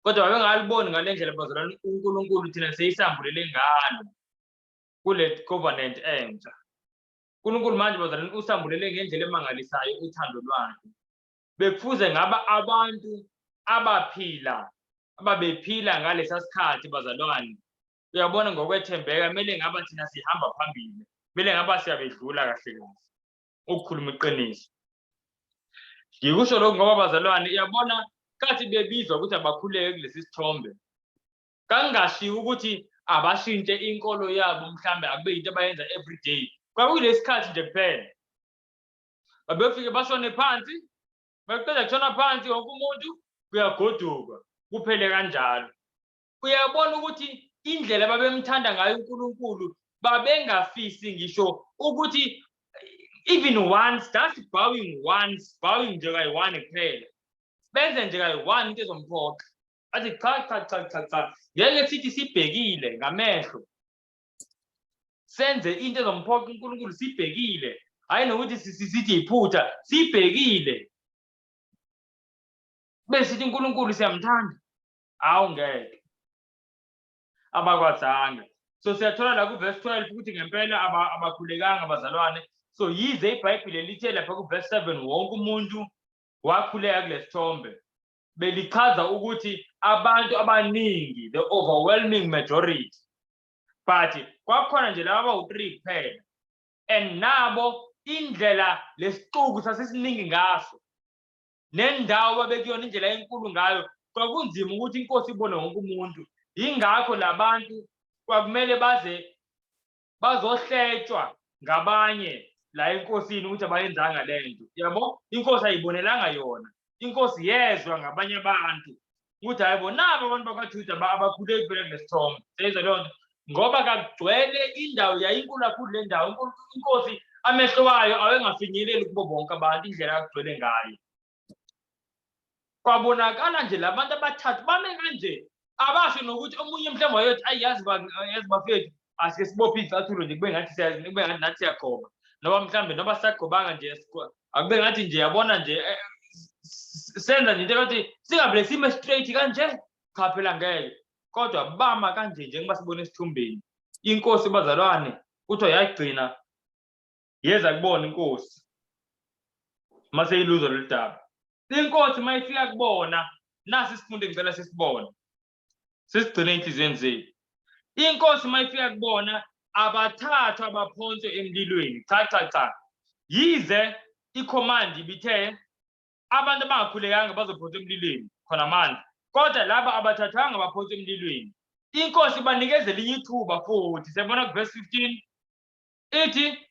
kodwa babengakaliboni ngale ndlela bazalwane uNkulunkulu thina seyisambulele ngalo kule covenant entsha. uNkulunkulu manje bazalwane usambulele ngendlela emangalisayo uthando lwakhe. Bekufuze ngaba abantu ababephila ngalesa sikhathi bazalwane, uyabona ngokwethembeka kumele ngaba thina sihamba phambili, kumele ngaba siyabedlula kahle kahle ukukhuluma iqiniso. Ngikusho lokhu ngoba bazalwane, uyabona kathi bebizwa ukuthi abakhuleke kulesi sithombe, kangashiwo ukuthi abashintshe inkolo yabo mhlambe akube into abayenza every day. Kwakulesi sikhathi nje kuphela. Babefike bashone phansi, baqeda kushona phansi wonke umuntu kuyagoduka, kuphele kanjalo. Uyabona ukuthi indlela babemthanda ngayo uNkulunkulu babengafisi ngisho ukuthi even once, just bowing nje kayi-1 kuphela. Benze nje kayi-1 into ezomphoqa. Athi cha. Ngeke sithi sibhekile ngamehlo. Senze into ezomphoqa uNkulunkulu sibhekile. Hayi nokuthi sithi iphutha, sibhekile. Bese sithi uNkulunkulu siyamthanda. Awu ngeke. Abakwazanga. So siyathola la kuverse 12 ukuthi ngempela abakhulekanga abazalwane. So yize iBhayibheli lithe lapha kuverse 7 wonke umuntu wakhuleka kulesithombe, belichaza ukuthi abantu abaningi, the overwhelming majority, but kwakhona nje laba abawu-3 kuphela, and nabo indlela lesixuku sasisiningi ngaso nendawo babekuyona indlela enkulu ngayo, kwakunzima ukuthi inkosi ibone wonke umuntu. Yingakho labantu kwakumele bazohletshwa ngabanye la enkosini ukuthi abayenzanga lento. Yabo, inkosi ayibonelanga yona. Inkosi yezwa ngabanye abantu ukuthi hayibo nabo abantu bakwaJuda abakhuleki phela kulesithombe. Seyizwa leyo nto, ngoba kakugcwele indawo yayinkulu kakhulu le ndawo. Inkosi amehlo wayo awengafinyeleli kubo bonke abantu indlela akugcwele ngayo. Kwabonakala nje labantu abathathu bame kanje, abasho nokuthi omunye mhlawumbe wayethi ayazi bafethu asike sibophe izicathulo nje kube ngathi nathi siyagqoka, noma mhlawumbe noba sagqobanga nje akube ngathi nje yabona nje senza nje into yokuthi singabe sime straight kanje. Cha phela ngeke, kodwa bama kanje njengoba sibona esithumbeni. Inkosi bazalwane kuthiwa yagcina yeza kubona inkosi mase iluzo loludaba. Inkosi mayifika kubona, nasi isifundo ngicela sisibone, sisigcine inhliziyweni zethu. Inkosi mayifika kubona abathathwa abaphonswe emlilweni. Cha. Yize icommand ibithe abantu abangakhulekanga bazophonswa emlilweni khona manje, kodwa laba abathathwanga baphonswa emlilweni, inkosi banikeza elinye ithuba futhi. Siyabona kuverse 15 ithi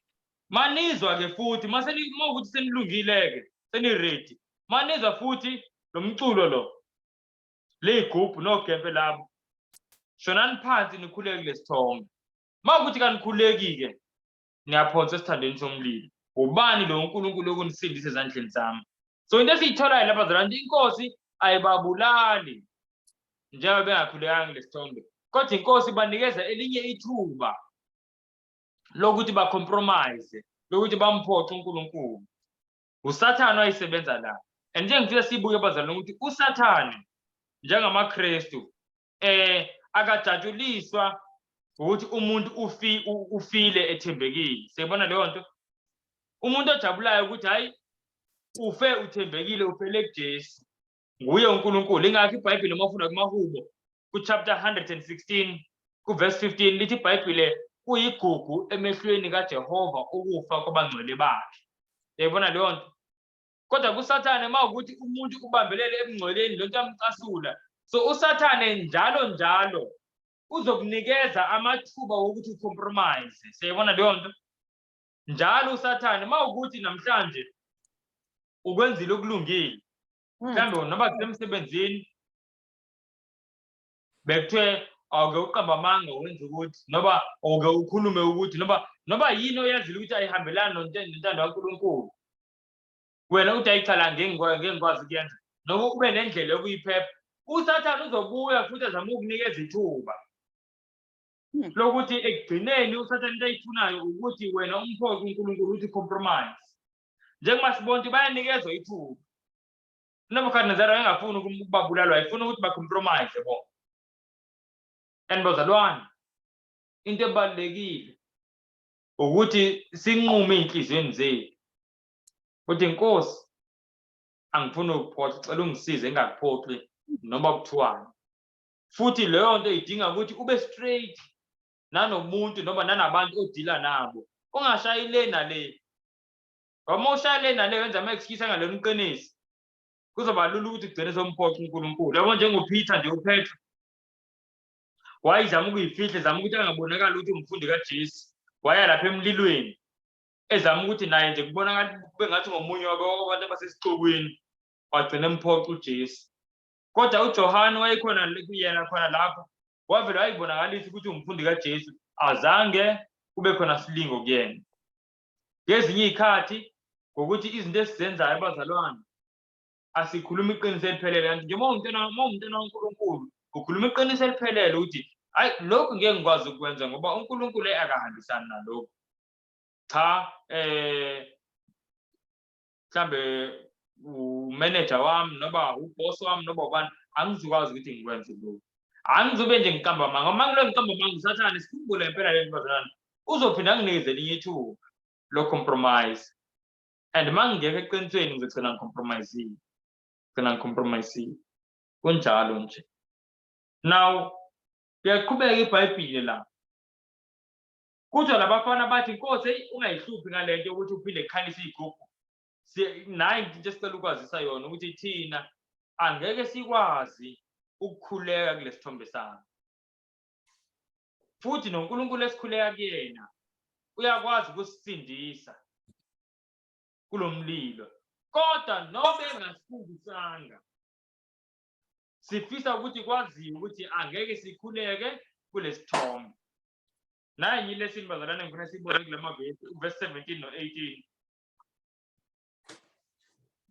manizwa ke futhi mawukuthi senilungile-ke, seniready, manizwa futhi lo mculo lo, ley'gubhu nogempe labo, shonani phansi nikhuleke kulesithombe. Mawukuthi kanikhuleki-ke niyaphonswa esithandweni somlilo. Ubani lo uNkulunkulu okunisindisa ezandleni zami? So into esiyitholayo lapha bazalwane, inkosi ayibabulali njengoba bengakhulekanga kulesithombe, kodwa inkosi ibanikeza elinye ithuba lokuthi bacompromise, lokuthi bamphoxe uNkulunkulu. USathane wayisebenza la, and njengifisa sibuke bazalwane ukuthi uSathane njengamaKristu akajatshuliswa ukuthi umuntu ufile ethembekile. Siyabona leyo nto. Umuntu ojabulayo ukuthi hayi ufe uthembekile, ufele kuJesu, nguye uNkulunkulu. Ingakho iBhayibheli mawufunda kumaHubo kuchapter 116 kuverse 15 lithi iBhayibheli kuyigugu emehlweni kaJehova ukufa kwabangcwele bakhe. Uyayibona leyo nto. Kodwa kuSathane mawukuthi umuntu ubambelele ebungcweleni lonto yamcasula, so uSathane njalo uzokunikeza amathuba wokuthi ucompromise. Siyayibona leyo nto. Njalo uSathane mawukuthi namhlanje ukwenzile okulungile, mhlawumbe noba kusemsebenzini bekuthiwe awuke uqamba amanga wenze ukuthi, noba awuke ukhulume ukuthi, noba yini oyenzile ukuthi ayihambelani nentando kaNkulunkulu, wena uthi ayichala ngengikwazi ukuyenza, noba ube nendlela yokuyiphepha, uSathane uzobuya futhi azama ukunikeza ithuba lokuthi ekugcineni uSathane into ayifunayo ukuthi wena umphoxe uNkulunkulu ukuthi compromise. Njengoba sibona ukuthi bayanikezwa ithuba. uNebukadnezar engafuni ukubabulala, ayifuna ukuthi bacompromise bo. And bazalwane, into ebalulekile ukuthi sinqume inhliziyweni zethu ukuthi inkosi angifuni ukuphoxa cela ungisize ngingakuphoxi noma kuthiwani futhi leyo nto idinga ukuthi ube straight nanomuntu noma nanabantu odila nabo ungashayi le nale ngoba ushaya le nale wenza ama-excuse angalona iqiniso kuzoba lula ukuthi kugcine somphoxa uNkulunkulu yabo njengoPeter nje uPetro wayezama ukuyifihla ezama ukuthi angabonakali ukuthi umfundi kaJesu waya lapha emlilweni ezama ukuthi naye nje kubonakala kube ngathi ngomunye wabantu abasesixokweni wagcina emphoxa uJesu kodwa uJohane wayekhona kuyena khona lapho wavele wayibonakalisa ukuthi umfundi kaJesu azange kube khona silingo kuyena ngezinye izikhathi ngokuthi izinto esizenzayo abazalwane asikhuluma iqiniso eliphelele kanti nje umntwana kaNkulunkulu ukhuluma iqiniso eliphelele ukuthi hayi lokhu ngeke ngikwazi ukwenza ngoba uNkulunkulu akahambisani nalokho cha mhlambe umanager wami noma uboss wami noma ubani angizukwazi ukuthi ngikwenze lokho angizobe nje ngikamba manga uma ngilo ngikamba manga usathane sikhumbule impela le bazalwane uzophinda nginikeze elinye ithuba lo compromise and mangingekho eqinisweni ngizogcina ngicompromise kunjalo nje now kuyaqhubeka iBhayibheli la kuthiwa labafana bathi Nkosi ungayihluphi ngale nto ukuthi uphinde kukhalise igubhu naye into esicela ukwazisa yona ukuthi thina angeke sikwazi ukukhuleka kulesithombe sami futhi noNkulunkulu esikhuleka kuyena uyakwazi ukusisindisa kulomlilo kodwa nobe engasifundisanga sifisa ukuthi kwaziwe ukuthi angeke sikhuleke kulesithombe naye yilesini bazalwane ngifuna sibone kule mavesi verse 17 no18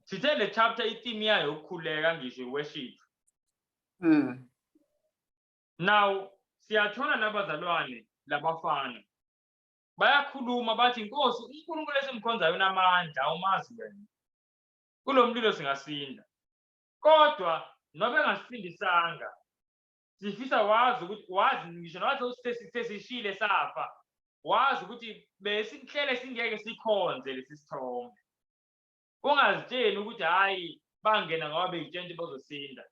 sithe le chapter itheme yayo ukukhuleka ngisho worship now siyathola nabazalwane labafana bayakhuluma bathi Nkosi uNkulunkulu esimkhonzayo unamandla umazi wena kulomlilo singasinda kodwa nobe engasifundisanga sifisa wazi ngisho nathi sesishile safa wazi ukuthi besihlele singeke sikhonze lesi sithombe ungazitsheni ukuthi hayi bangena ngoba beyitshente bazosinda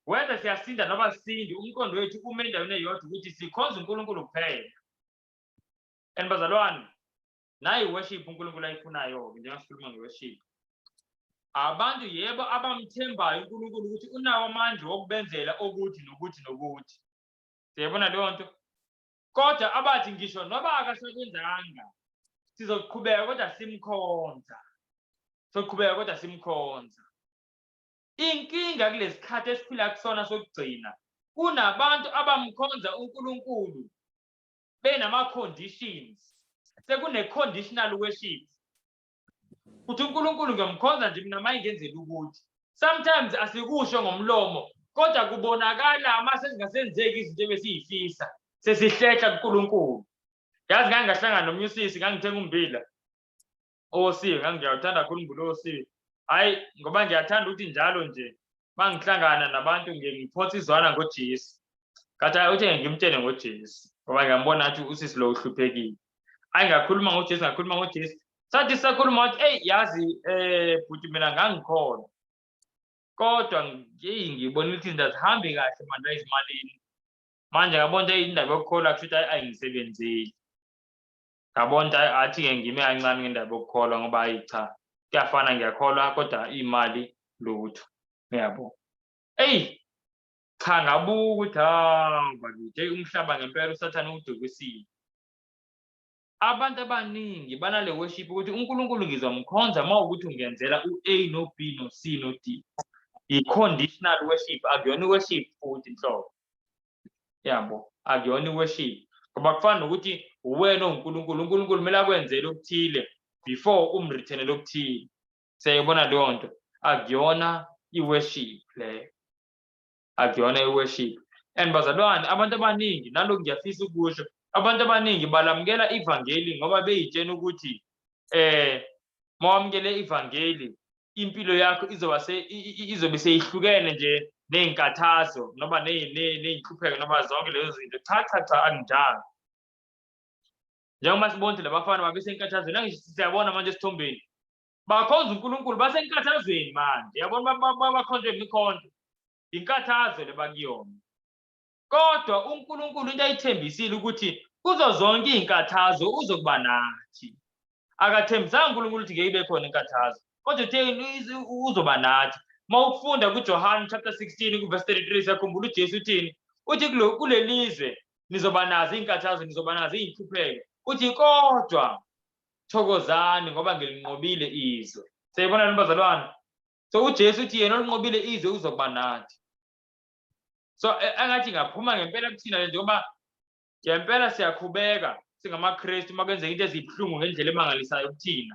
whether siyasinda noma sisindi umqondo wethu uma endaweni eyodwa ukuthi sikhonza uNkulunkulu kuphela and bazalwane nayi worship uNkulunkulu ayifunayo njengoba sikhuluma ngeworship abantu yebo abamthembayo uNkulunkulu ukuthi unawo amandla okubenzela okuthi nokuthi siyabona leyo nto kodwa abathi ngisho noba akasekwenzanga sizoqhubeka kodwa simkhonza inkinga kulesikhathi esiphila kusona sokugcina kunabantu abamkhonza uNkulunkulu benama conditions sekune conditional worship uthi uNkulunkulu ngiyamkhonza nje mina mayingenzela ukuthi sometimes asikusho ngomlomo kodwa kubonakala mase singasenzeki izinto ebesiyifisa sesihlehla kuNkulunkulu yazi ngangahlangana nomyusisi ngangithenga umbila osiwe ngangiyawuthanda kakhulu umbila osiwe hayi ngoba ngiyathanda ukuthi njalo nje mangihlangana nabantu ngiphotha izwana ngoJesu kathi uthi ngimtshele ngoJesu ngoba ngiyambona athi usisi lo uhluphekile ayingakhuluma ngoJesu sathi sakhuluma wathi hey yazi bhuti mina ngangikholwa kodwa ngibona ukuthi izinto azihambi kahle manje ezimalini manje ngabona indaba yokukholwa kushuthi ayingisebenzeli ngabona athi-ke ngime kancane ngendaba yokukholwa ngoba hayi cha kuyafana ngiyakholwa kodwa imali lutho uyabo cha ngabuka ukuthi bakithi umhlaba ngempela usathane udukisile abantu abaningi banale worship ukuthi uNkulunkulu ngizomkhonza mawukuthi ungenzela uA no B no C no D i-conditional worship akuyona worship futhi inhlobo yabo akuyona worship ngoba kufana nokuthi uwena uNkulunkulu kumele akwenzele okuthile before umrethenele okuthile siyayibona leyo nto akuyona i-worship leyo akuyona i-worship and bazalwane abantu abaningi nalokhu ngiyafisa ukusho abantu abaningi balamukela ivangeli ngoba beyitshena ukuthi mawamukele ivangeli impilo yakho izobe seyihlukene nje nezinkathazo noma nezinhlupheko noma zonke lezo zinto cha anginjalo njengoba sibona labafana babesenkathazweni siyabona manje esithombeni bakhonza uNkulunkulu basenkathazweni manje yabona bakhonjwe imikhonto inkathazo lebakuyona kodwa uNkulunkulu into ayithembisile ukuthi kuzo zonke izinkathazo uzokuba nathi akathembisanga uNkulunkulu ukuthi ngeke ibe khona inkathazo kodwa uthe uzoba nathi mawufunda kuJohn chapter 16 ku verse 33 siyakhumbula uJesu uthini uthi kulelizwe nizoba nazo izinkathazo nizoba nazo izinhlupheko uthi kodwa thokozani ngoba ngilinqobile izwe siyibona nibazalwane so uJesu uthi yena olinqobile izwe uzokuba nathi so angathi ngaphuma ngempela kuthina le njengoba ngempela siyakhubeka singamaKristu makwenzeka into ezibhlungu ngendlela emangalisayo kuthina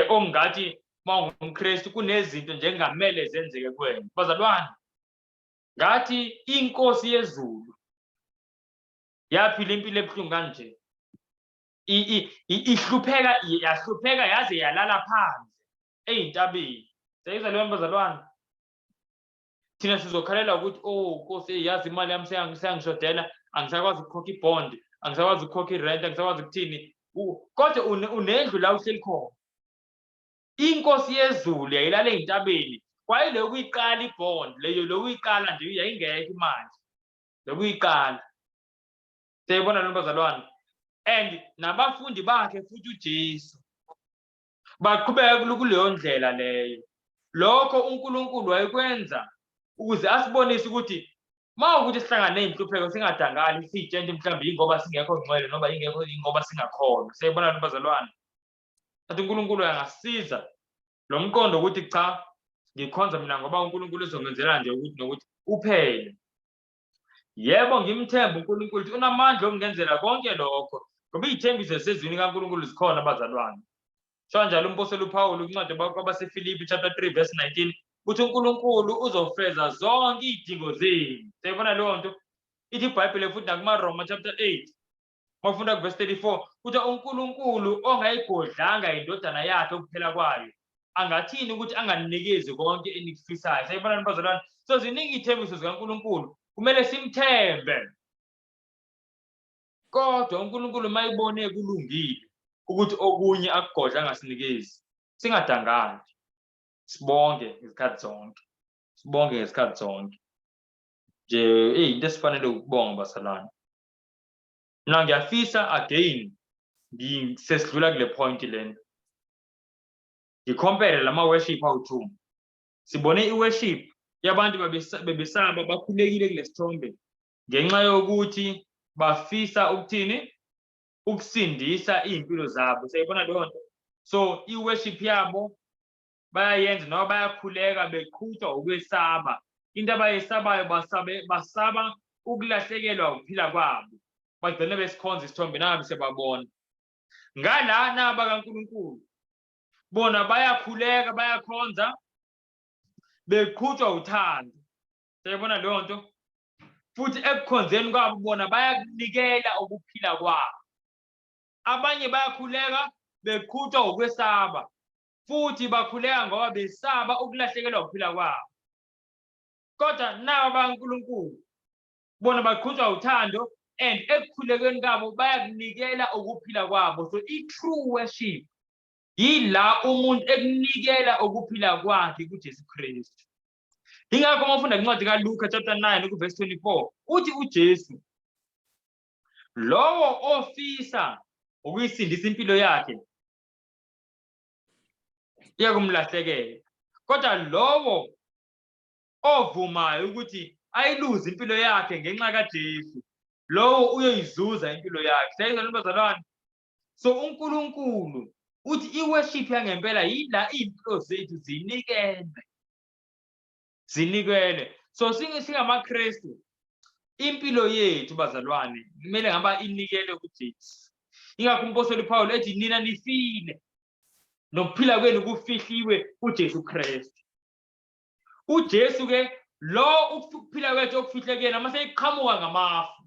ongathi mawungumKristu kunezinto njengamele zenzeke kuwena bazalwane ngathi inkosi yezulu yaphila impilo ebhlungu kanje yahlupheka yaze yalala phansi eyintabeni seyizalwane bazalwane thina sizokhalela ukuthi Nkosi yazi imali yami seyangishodela angisakwazi ukukhokha ibond angisakwazi ukukhokha irent angisakwazi ukuthini kodwa unendlu la uhleli khona inkosi yezulu yayilala eyintabeni kwayile ukuyiqala ibond leyo lokuyiqala nje yayingekho imali lokuyiqala siyibona nobazalwane and nabafundi bakhe futhi uJesu baqhubeka kuleyo ndlela leyo lokho uNkulunkulu wayekwenza ukuze asibonise ukuthi mawukuthi sihlangane nezinhlupheko singadangali sitshente mhlawumbe ingoba singekho ngcwele noma ingoba singakhona siyibona nobazalwane athi uNkulunkulu uyangasiza lo mqondo ukuthi cha ngikhonza mina ngoba uNkulunkulu uzongenzela nje ukuthi nokuthi uphele yebo ngimthemba uNkulunkulu ukuthi unamandla okungenzela konke lokho ngoba izithembiso sezwini kaNkulunkulu zikhona abazalwane sho njalo umpostoli uPaul uncwadi kwabaseFilipi chapter 3 verse 19 uthi uNkulunkulu uzofeza zonke izidingo zenu siyibona leyo nto ithi iBhayibheli futhi nakumaRoma chapter 8 mawufunda ku verse 34 uthi uNkulunkulu ongayigodlanga indodana yakhe ukuphela kwayo angathini ukuthi anganinikeze konke enikufisayo siyibona nibazalwane so ziningi izithembiso zikaNkulunkulu kumele simthembe kodwa uNkulunkulu mayibone kulungile ukuthi okunye akugodla angasinikezi singadangali sibonge ngesikhathi zonke nje into esifanele ukubonga basalwane mina ngiyafisa again ngisesidlula kule point lena ngicompare lama worship awu2 sibone iworship yabantu bebesaba bakhulekile kulesithombe ngenxa yokuthi bafisa ukuthini ukusindisa izimpilo zabo siyibona leyo nto so iworship yabo bayayenza noma bayakhuleka beqhutshwa ukwesaba into abayesabayo basaba ukulahlekelwa ukuphila kwabo bagcine besikhonza isithombe nabe sebabona ngalana bakaNkulunkulu bona bayakhuleka bayakhonza beqhutshwa uthando siyibona leyo nto futhi ekukhonzeni kwabo bona bayakunikela ukuphila kwabo abanye bayakhuleka beqhutshwa ukwesaba futhi bakhuleka ngoba besaba ukulahlekelwa ukuphila kwabo kodwa nabo bakaNkulunkulu bona baqhutshwa uthando and ekukhulekeni kwabo bayakunikela ukuphila kwabo so i-true worship yila umuntu ekunikela ukuphila kwakhe kuJesu Kristu ingakho mawufunda incwadi kaLuka chapter 9 ku verse 24 uthi uJesu lowo ofisa ukuyisindisa impilo yakhe iyakumlahlekela kodwa lowo ovumayo ukuthi ayiluze impilo yakhe ngenxa kaJesu lowo uyoyizuza impilo yakhe sayizwa bazalwane so uNkulunkulu uthi iworship yangempela yila impilo zethu zinikele so singamaKristu impilo yethu bazalwane kumele ngaba inikele kuJesu ingakho umpostoli uPaul ethi nina nifile nokuphila kwenu kufihliwe kuJesu Kristu uJesu ke lo ukuphila kwethu okufihlekene mase iqhamuka ngamafu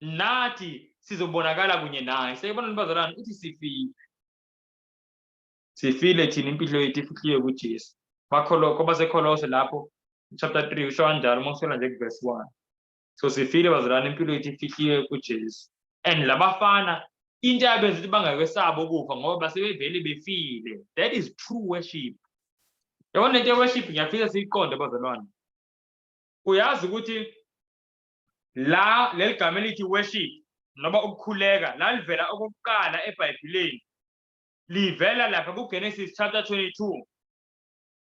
nathi sizobonakala kunye naye sayibona nibazalwane uthi sifile thina impilo yethu ifihliwe kuJesu bakholo baseKolose lapho chapter 3 usho kanjalo mawusola nje ku verse 1 so sifile bazalwane impilo yethu ifihliwe kuJesu and labafana into yabenza ukuthi bangakwesaba ukufa ngoba basebevele befile. That is true worship. Yabona into ye-worship ngiyafisa siyiqonde bazalwane. Uyazi ukuthi la leli gama elithi worship noma ukukhuleka la livela okokuqala eBhayibhelini. Livela lapha kuGenesis chapter 22.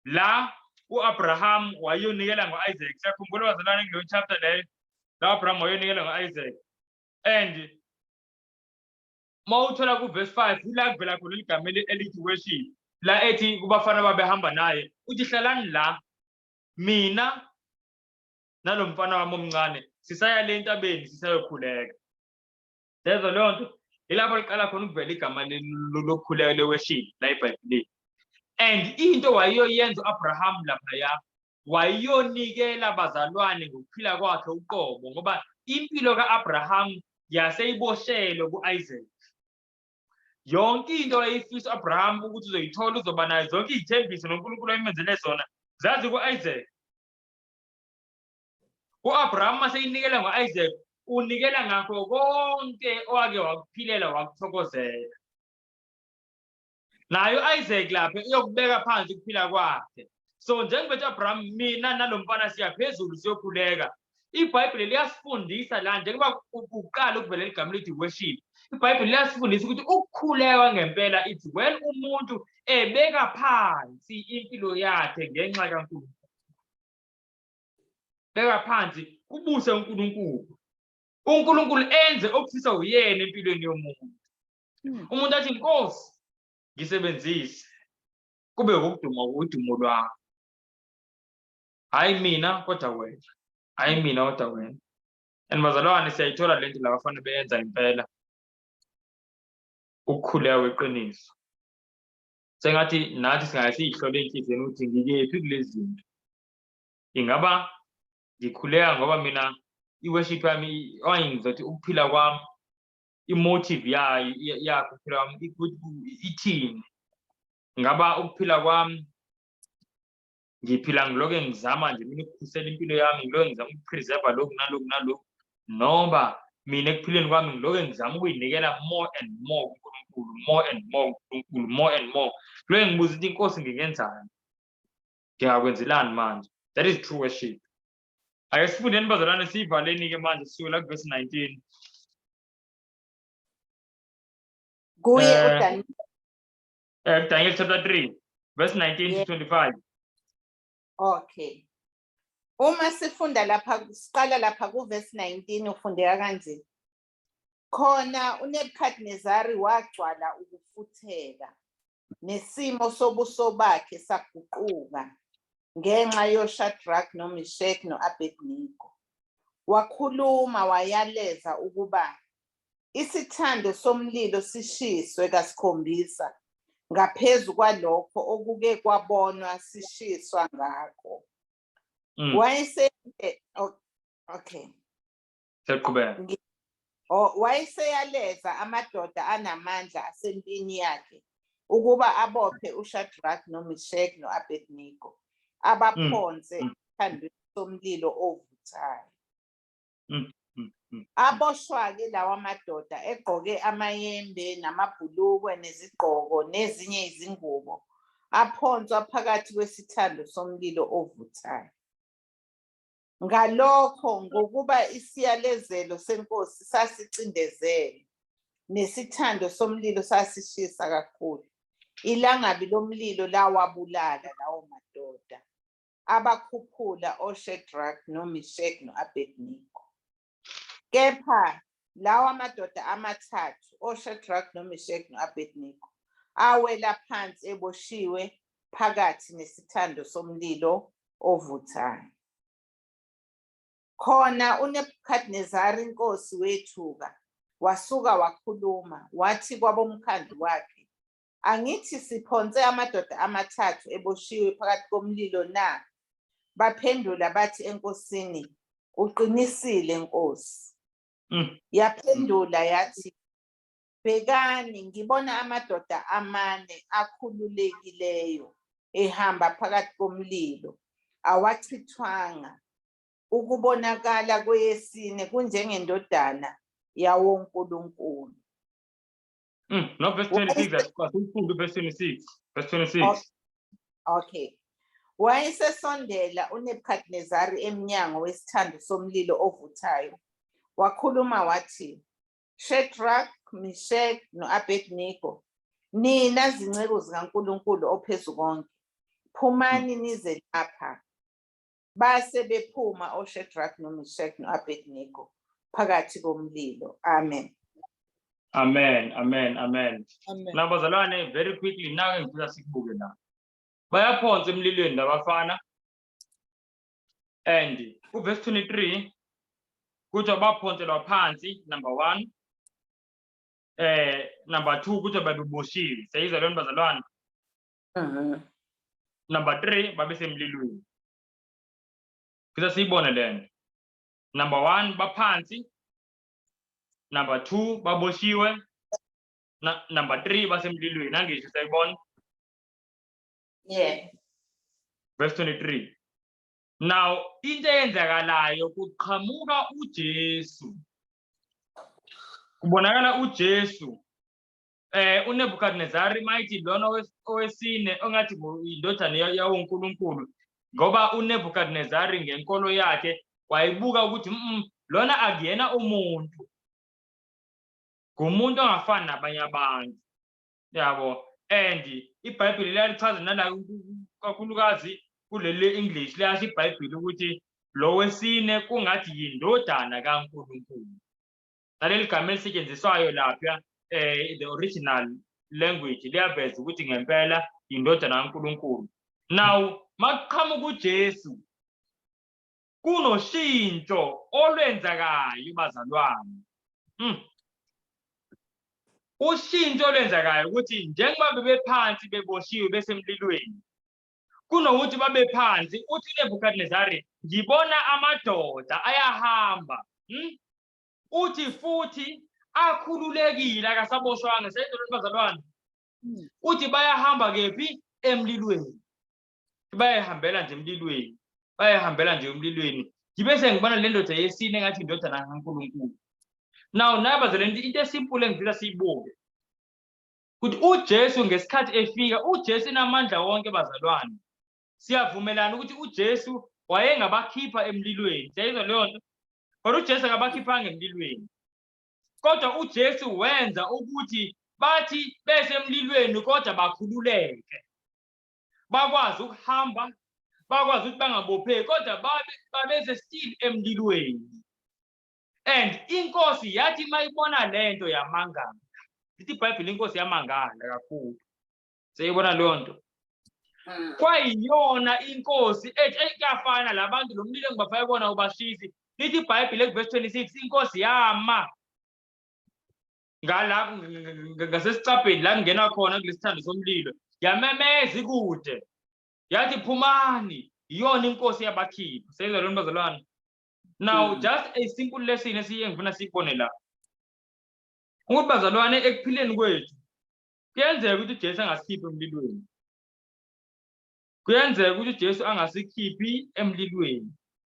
La uAbraham wayonikela ngo-Isaac. Siyakhumbula bazalwane kuleyo chapter leyo. La uAbraham wayonikela ngo-Isaac. And mawuthola ku-verse 5 ila kuvela khona igama elithi worship. La ethi kubafana babehamba naye uthi hlalani la mina nalo mfana wami omncane sisaya le ntabeni sisayokhuleka. Lezo leyo nto ilapho liqala khona ukuvela igama lokukhuleka le-worship la eBhayibhelini. And into wayoyenza uAbraham laphaya wayonikela bazalwane ngokuphila kwakhe uqobo ngoba impilo ka-Abraham yaseyiboshelwe ku-Isaac. Yonke into ayifisa uAbraham ukuthi uzoyithola uzoba nayo zonke izithembiso noNkulunkulu ayimenzele zona zazi ku-Isaac. uAbraham maseyinikela ngo-Isaac unikela ngakho konke owake wakuphilela wakuthokozela. Nayo Isaac lapha uyokubeka phansi ukuphila kwakhe. So njengoba uAbraham mina nalo mfana siyaphezulu siyokhuleka. iBhayibheli liyasifundisa la njengoba uqala ukuvela igama lithi worship. iBhayibheli liyasifundisa ukuthi ukukhuleka ngempela ithi when umuntu ebeka phansi impilo yakhe ngenxa kaNkulunkulu. Beka phansi kubuse uNkulunkulu. uNkulunkulu enze okufisa uyena empilweni yomuntu. Umuntu athi Nkosi ngisebenzise kube ukuduma udumo lwakho. Hayi mina kodwa wena. Hayi mina kodwa wena. And bazalwane siyayithola lento la bafana beyenza impela. Ukukhuleka kweqiniso. Sengathi nathi singayisihlole enhlizweni ukuthi ngikephi kulezi zinto. Ingaba ngikhuleka ngoba mina i-worship yami ngizothi ukuphila kwami imotive yakho ukuphila kwami ithini. Ngaba ukuphila kwami ngiphila ngiloke ngizama nje mina ukukhusela impilo yami ngiloke ngizama ukupreserve lokhu nalokhu noma mina ekuphileni kwami ngiloke ngizama ukuyinikela more and more kuNkulunkulu, more and more kuNkulunkulu, more and more. Kuloke ngibuza ukuthi inkosi ngingenzani, ngingakwenzelani manje. That is true worship. Ake sifundeni bazalwane siyivaleni-ke manje sisuke la kuverse 19. Kuye Daniel chapter 3 verse 19 to 25. Okay. Uma sifunda lapha siqala lapha kuverse 19 ufundeka kanje. Khona uNebukadnezari wagcwala ukufutheka nesimo sobuso bakhe saguquka ngenxa yoShadrach noMeshach noAbednego. Wakhuluma wayaleza ukuba isithando somlilo sishiswe kasikhombisa ngaphezu kwalokho okuke kwabonwa sishiswa ngakho. Wayeseyaleza amadoda anamandla asempini yakhe ukuba abophe uShadrach noMeshach noAbednego abaphonse esithandweni somlilo ovuthayo. Aboshwa-ke lawa amadoda egqoke amayembe namabhulukwe nezigqoko nezinye izingubo aphonswa phakathi kwesithando somlilo ovuthayo. Ngalokho ngokuba isiyalezelo senkosi sasicindezele nesithando somlilo sasishisa kakhulu, ilangabi lomlilo lawabulala lawo madoda abakhuphula oShadrach noMeshach noAbednego. Kepha lawa madoda amathathu oShadrach noMeshach noAbednego awela phansi eboshiwe phakathi nesithando somlilo ovuthayo. Khona uNebukadnezari inkosi wethuka wasuka wakhuluma wathi kwabomkhandlu wakhe, angithi siphonse amadoda amathathu eboshiwe phakathi komlilo na? Baphendula bathi enkosini, uqinisile nkosi. Yaphendula yathi, bhekani ngibona amadoda amane akhululekileyo ehamba phakathi komlilo awachithwanga. Ukubonakala kweyesine kunjengendodana yawoNkulunkulu. No, verse 26, that's verse 26. Verse 26. Okay. Wayesesondela uNebukadnezari emnyango wesithando somlilo ovuthayo. Wakhuluma wathi, Shadrach, Meshach, no-Abednego, nina zinceku zikaNkulunkulu ophezukonke, phumani nize lapha. Base bephuma oShadrach, noMeshach, no-Abednego phakathi komlilo. Amen. Amen, amen, amen. Amen. Now, bazalwane, very quickly, now ngifika sikubuke la. Bayaphonsa emlilweni labafana. And verse 23, kuthi baphonselwa phansi, number 1. Number 2, kuthi babeboshiwe. Seyizwa lona bazalwane. Number 3, babesemlilweni. Kisa siyibone lento. Number 1, baphansi. Number 2, baboshiwe. Number 3, basemlilweni. Nangisho sayibona. Yeah. Verse 23. Now, into eyenzakalayo kuqhamuka uJesu. Kubonakala uJesu. uNebukadnezari mighty lona owesine ongathi indodana yawonkulunkulu. Ngoba uNebukadnezari ngenkolo yakhe wayibuka ukuthi lona akuyena umuntu. Ngumuntu ongafani nabanye abantu. Yabo. And iBhayibheli liyalichaza nala kakhulukazi kuleli English liyasho iBhayibheli ukuthi lo wesine kungathi yindodana kaNkulunkulu. Naleli gama elisetshenziswayo lapha the original language liyaveza ukuthi ngempela indodana kaNkulunkulu. Now maqhamuka uJesu kunoshintsho olwenzakayo bazalwane. Ushintsho olwenzakayo ukuthi njengoba bebephansi beboshiwe besemlilweni kunokuthi babe phansi uthi uNebukadnezari ngibona amadoda ayahamba. Uthi futhi akhululekile akasaboshwanga. Seyizolona bazalwane. Uthi bayahamba kephi emlilweni. Bayahambela nje emlilweni. Bayahambela nje emlilweni. Ngibe sengibona le ndoda yesine ngathi indodana kaNkulunkulu. Now nabazalwane into esimple engifisa siyibuke. Kuthi uJesu ngesikhathi efika uJesu inamandla wonke bazalwane. Siyavumelana ukuthi uJesu wayengabakhipha emlilweni. Siyayizwa leyo nto. Kodwa uJesu akabakhiphanga emlilweni. Kodwa uJesu wenza ukuthi bathi besemlilweni kodwa bakhululeke. Bakwazi ukuhamba, bakwazi ukuthi bangabopheki kodwa babeze still emlilweni. And inkosi yathi mayibona lento yamangala. Lithi iBhayibheli inkosi yamangala kakhulu. Seyibona leyo nto. Kwayiyona inkosi ethi kuyafana labantu lo mlilo engibafake bona ubashisi. Lithi iBhayibheli verse 26 inkosi yama. Ngala ngasesicabheni la ngena khona kulesithando somlilo. Yamemeza ikude. Yathi phumani. Iyona inkosi yabakhipha. Seyizwa lona bazalwane. Now just a simple lesson esiyengifuna siyibone la. Ukuthi bazalwane ekuphileni kwethu kuyenzeka ukuthi uJesu angasikhiphi emlilweni. Kuyenzeka ukuthi uJesu angasikhiphi emlilweni.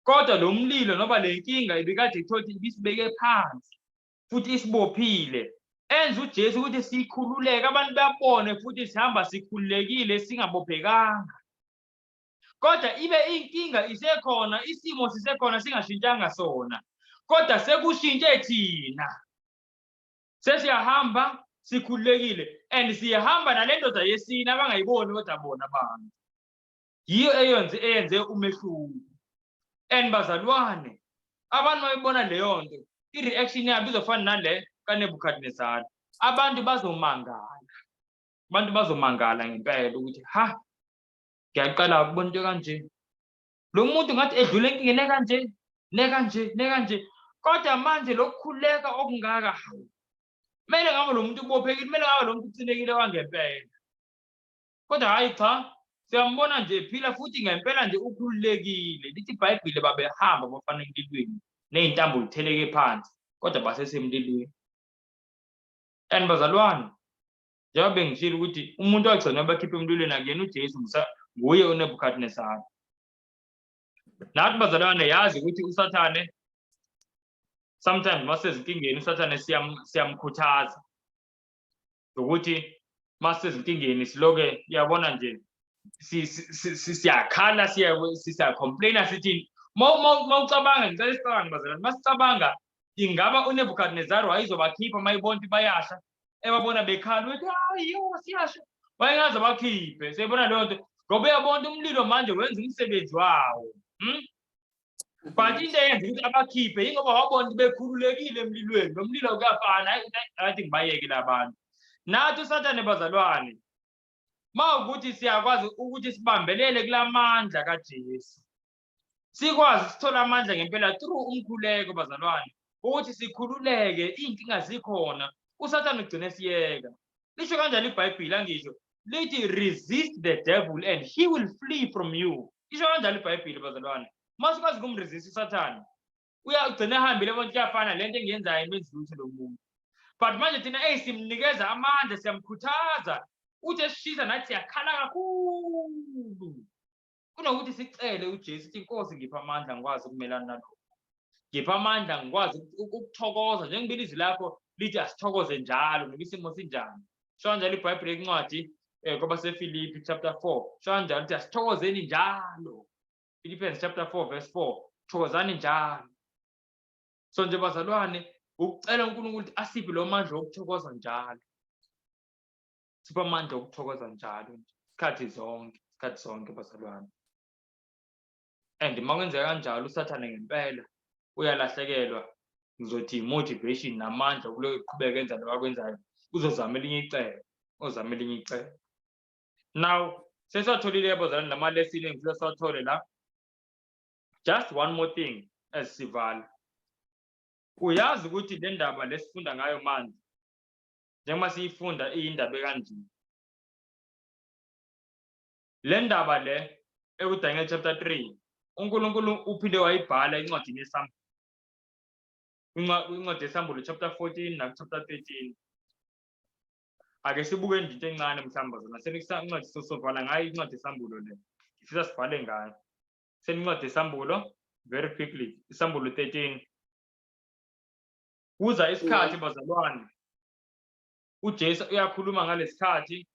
Kodwa lo mlilo noba le nkinga ibikade ithothi ibisibeke phansi futhi isibophile. Enza uJesu ukuthi sikhululeke abantu babone futhi sihamba sikhululekile singabophekanga. Kodwa ibe inkinga isekhona, isimo sisekhona singashintshanga sona. Kodwa sekushintshe thina. Sesiyahamba sikhululekile and siyahamba nalendoda yesine abangayiboni kodwa bona abantu. Yiyo eyenze umehluko. And bazalwane abantu bayibona leyo nto ireaction yabo izofana nale kaNebukadnezari. Abantu bazomangala. Abantu bazomangala ngempela ukuthi ngiyaqala ukubona into kanje. Lo muntu ngathi edlule enkingeni nekanje. Kodwa manje lokukhuleka okungaka hawu. Kumele ngabe lo muntu ubophekile, kumele ngabe lo muntu ucinekile kwangempela. Kodwa hayi cha, siyambona nje phila futhi ngempela nje ukhululekile. Lithi iBhayibheli babehamba bafana emlilweni nezintambo zitheleke phansi kodwa basesemlilweni. And bazalwane njengoba bengishilo ukuthi umuntu ogcina abakhipha emlilweni akuyena uJesu nguye uNebukadnezari. Nathi bazalwane yazi ukuthi uSathane sometimes masezinkingeni uSathane siyamkhuthaza. ukuthi masizinkingeni siloke uyabona nje siyakhala siyacomplaina sithi mawucabanga ngicela isicabanga bazalwane masicabanga ingaba uNebukadnezar wayizobakhipha mayibona bayasha ebabona bekhala ukuthi hayi siyasha wayengaze bakhiphe siyibona leyo nto ngoba uyabona umlilo manje wenza umsebenzi wawo but into eyenza ukuthi abakhiphe yingoba wabona bekhululekile emlilweni nomlilo kuyafana athi ngibayeke labantu nathi usathane bazalwane mawukuthi siyakwazi ukuthi sibambelele kulamandla kaJesu sikwazi sithola amandla ngempela through umkhuleko bazalwane ukuthi sikhululeke inkinga zikhona usathane ugcine siyeka lisho kanjani iBhayibheli angisho lithi resist the devil and he will flee from you lisho kanjani iBhayibheli bazalwane masikwazi kumresist usathane uyagcina ehambile bonke kuyafana lento engiyenzayo imenza lutho lomuntu but manje thina simnikeza amandla siyamkhuthaza uthi esishisa nathi siyakhala kakhulu kunokuthi sicele uJesu ukuthi inkosi ngipha amandla ngikwazi ukumelana nalokho ngipha amandla ngikwazi ukuthokoza njengoba izwi lakho lithi asithokoze njalo noma isimo sinjani sho kanjalo iBhayibheli encwadi kwaba seFilipi chapter 4 sho kanjalo ukuthi asithokozeni njalo Philippians chapter 4 verse 4 thokozani njalo so nje bazalwane ukucela uNkulunkulu ukuthi asiphe lo mandla okuthokoza njalo sipha amandla okuthokoza njalo isikhathi zonke bazalwane and makwenzeka kanjalo usathane ngempela uyalahlekelwa ngizothi motivation namandla ukuqhubeka enza lo akwenzayo uzozama elinye icebo now sesatholile bazalwane lama lesson engifisa sathole la just one more thing as sivala uyazi ukuthi le ndaba lesifunda ngayo manje njengoba siyifunda iyindaba kanje le ndaba le ekuDaniel chapter 3 uNkulunkulu uphinde wayibhala encwadini yeSamka incwadi yeSambulo chapter 14 na chapter 13 ake sibuke into encane mhlamba zona senincwadi sosovala ngayo incwadi yeSambulo le ifisa sibhale ngayo senincwadi yeSambulo very quickly iSambulo 13 kuza isikhathi bazalwane uJesu uyakhuluma ngalesikhathi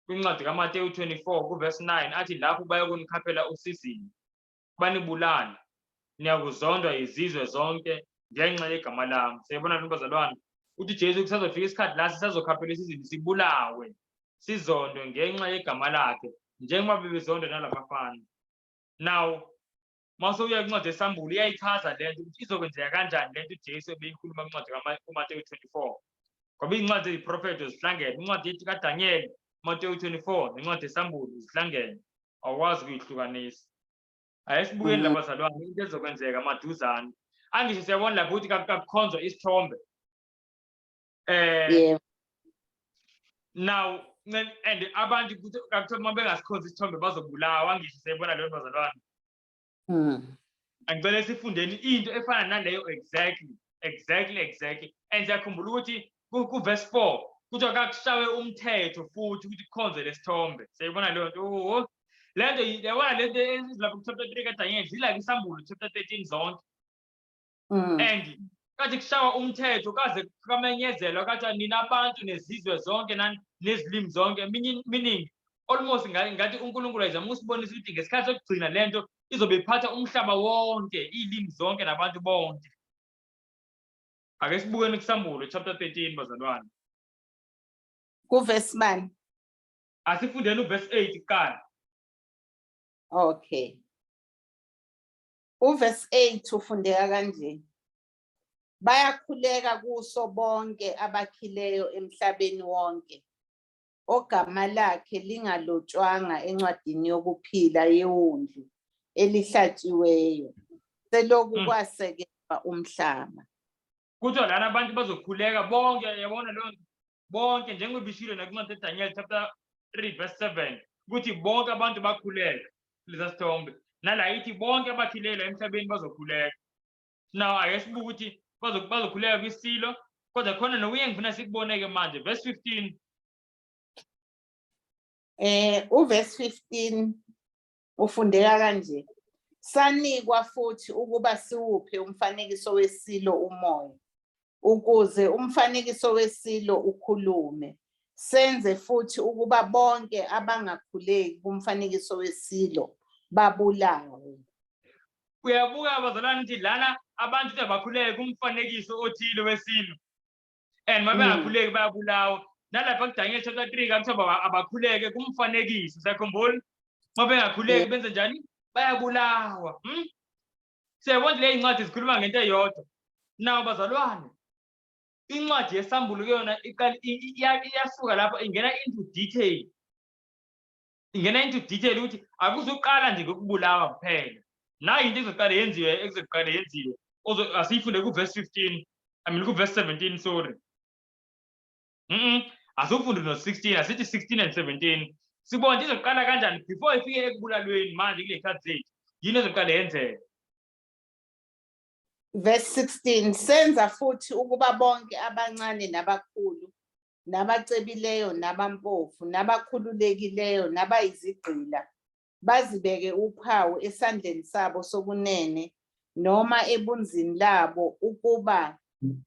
kwincwadi kaMateyu 24 kuverse 9 athi lapho bayokunikhaphela usizini banibulala niyakuzondwa izizwe zonke ngenxa yegama lami siyabona bazalwane uthi Jesu kusazofika isikhathi la sisazokhaphela isizini sibulawe sizondwe ngenxa yegama lakhe njengoba bebezondwa nalabafana now mase uya kwincwadi yeSambulo iyayichaza lento ukuthi izokwenzeka kanjani lento uJesu ebeyikhuluma kwincwadi kaMateyu 24 ngoba incwadi yeziprofethi zihlangene incwadi kaDaniel Mateyu 24 nencwadi yeSambulo zihlangene awukwazi ukuyihlukanisa ayesibukeni labazalwane into ezokwenzeka maduzane angisho siyabona lapho ukuthi kakukhonzwa isithombe now and abantu kakuthiwa uma bengasikhonza isithombe bazobulawa angisho siyabona leyo bazalwane angicela sifundeni into efana naleyo exactly and siyakhumbula ukuthi ku-verse 4 kuthiwa kakushawe umthetho futhi ukuthi kukhonze lesithombe siyayibona leyo nto lento yabona lento ezilapha ku-chapter 3 kaDaniel zila kwiSambulo chapter 13 zonke and kathi kushawa umthetho kaze kamenyezelwa kathi nina abantu nezizwe zonke nezilimi zonke meaning almost ngathi uNkulunkulu ayizama usibonisa ukuthi ngesikhathi sokugcina lento izobe iphatha umhlaba wonke ilimi zonke nabantu bonke ake sibukeni kuSambulo chapter 13 bazalwane kuverse 9 asifundeni uverse 8 kuqala okay uverse 8 ufundeka kanje bayakhuleka kuso bonke abakhileyo emhlabeni wonke ogama lakhe lingalotshwanga encwadini yokuphila yeWundlu elihlatshiweyo seloku kwasekelwa umhlaba kuthiwa lana abantu bazokhuleka bonke yabona leyo bonke njengoba ishilo nakuncwadi yeDaniel chapter 3 verse 7 ukuthi bonke abantu bakhuleka leza sithombe nala ithi bonke abakhilela emhlabeni bazokhuleka now ake sibuke ukuthi bazokhuleka kwisilo kodwa khona nokuye ngifuna sikuboneke manje verse 15 uverse 15 ufundeka kanje sanikwa futhi ukuba siwuphe umfanekiso wesilo umoya ukuze umfanekiso wesilo ukhulume senze futhi ukuba bonke abangakhuleki kumfanekiso wesilo babulawe. Uyabuka bazalwane ukuthi lana abantu abakhuleki kumfanekiso othile wesilo. And uma bengakhuleki bayabulawa. Nalapha kuDaniel chapter 3 kakuthiwa abakhuleke kumfanekiso. Siyakhumbula? Uma bengakhuleki benze njani? Bayabulawa. Siyabona le incwadi zikhuluma ngento eyodwa. Nawo bazalwane. Incwadi yesambulo yona iyasuka lapha ingena into detail. Ingena into detail ukuthi akuzuqala nje ngokubulawa kuphela. Nayo into ezoqala yenziwe asiyifunde ku-verse 15. I mean ku-verse 17, sorry. Asifunde no-16, asithi 16 and 17. Sibona into izoqala kanjani before ifike ekubulalweni manje kule khathi zethu. Yini ezoqala yenzeka? Verse 16, senza futhi ukuba bonke abancane nabakhulu, nabacebileyo nabampofu, nabakhululekileyo nabayizigqila, bazibeke uphawu esandleni sabo sokunene noma ebunzini labo ukuba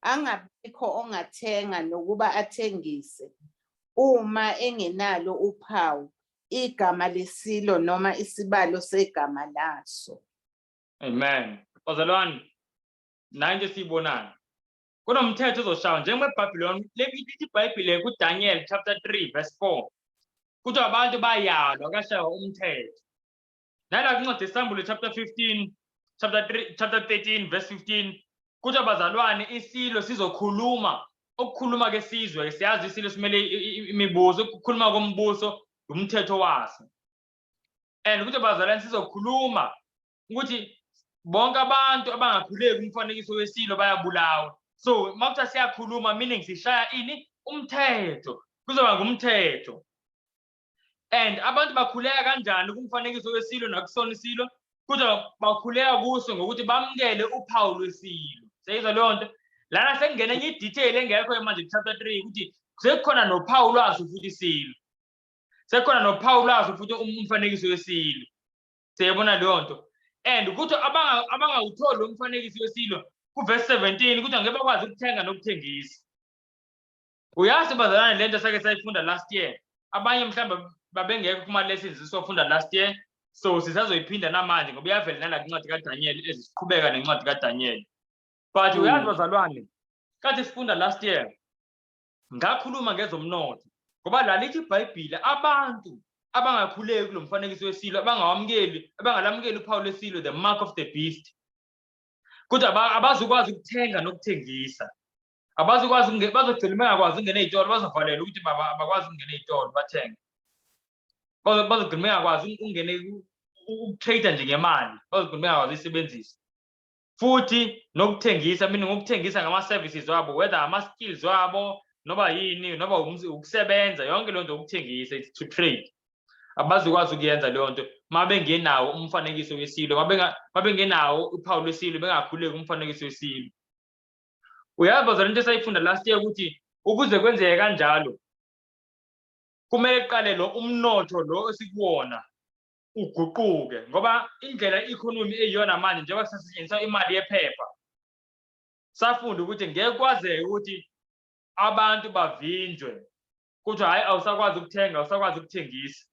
angabikho ongathenga nokuba athengise uma engenalo uphawu, igama lesilo noma isibalo segama laso. Amen. Bazalwane, nanje siyibonayo. Kunomthetho ozoshawa njengeBhabhiloni. Lithi iBhayibhile kuDaniel chapter 3 verse 4. Kuthi abantu bayalwa kashawa umthetho. Nala kuncwadi yesambulo chapter 15, chapter 13 verse 15. Kuthi abazalwane isilo sizokhuluma. Ukukhuluma kesizwe siyazi isilo simele imibuzo, ukukhuluma kombuso umthetho waso. And kuthi abazalwane sizokhuluma ukuthi bonke abantu abangakhuleki umfanekiso wesilo bayabulawa. So makuthiwa siyakhuluma meaning sishaya ini umthetho. Kuzoba ngumthetho. And abantu bakhuleka kanjani kumfanekiso wesilo nakusona isilo? Kuthi bakhuleka kuso ngokuthi bamkele uphawu lwesilo. Seyizwa leyo nto? Lana sekungena enye idetail engekho manje chapter 3 ukuthi sekukhona nophawu lwaso futhi isilo. Sekukhona nophawu lwaso futhi umfanekiso wesilo. Siyabona leyo nto. And ukuthi abangawutholi umfanekiso wesilo ku-verse 17 ukuthi angeke bakwazi ukuthenga nokuthengisa. Uyazi bazalwane lento sake sayifunda last year. Abanye mhlawumbe babengekho kuma-lessons sifunda last year. So sisazoyiphinda namanje ngoba iyavela nala kwincwadi kaDaniel ezisiqhubeka nencwadi kaDaniel. But uyazi bazalwane, kathi sifunda last year ngakhuluma ngezomnotho ngoba la lithi iBhayibhile abantu abangakhuleki kulo mfanekiso wesilo, abangalamukeli uphawu lwesilo, the mark of the beast, kuthi abazukwazi ukuthenga nokuthengisa. Abazukwazi bazogcina bengakwazi ukungena ey'tolo, bazovalelwa ukuthi abakwazi ukungena ey'tolo bathenge. Bazogcina bengakwazi ukungena ukutrade nje ngemali, bazogcina bengakwazi uyisebenzisa. Futhi nokuthengisa, mina ngokuthengisa ngama-services wabo, whether ama-skills wabo noba yini, noba ukusebenza, yonke leyo nto ukuthengisa, it's to trade. Abazukwazi ukuyenza leyo nto uma bengenawo umfanekiso wesilo, uma bengenawo uphawu lwesilo, bengakhuleki umfanekiso wesilo. Uyazi bazalwane into esayifunda last year ukuthi ukuze kwenzeke kanjalo kumele kuqale lo umnotho lo esikuwona uguquke, ngoba indlela i-economy eyiyona manje njengoba sisetshenziswa imali yephepha, safunda ukuthi ngeke kwazeke ukuthi abantu bavinjwe kuthi hayi awusakwazi ukuthenga, awusakwazi ukuthengisa.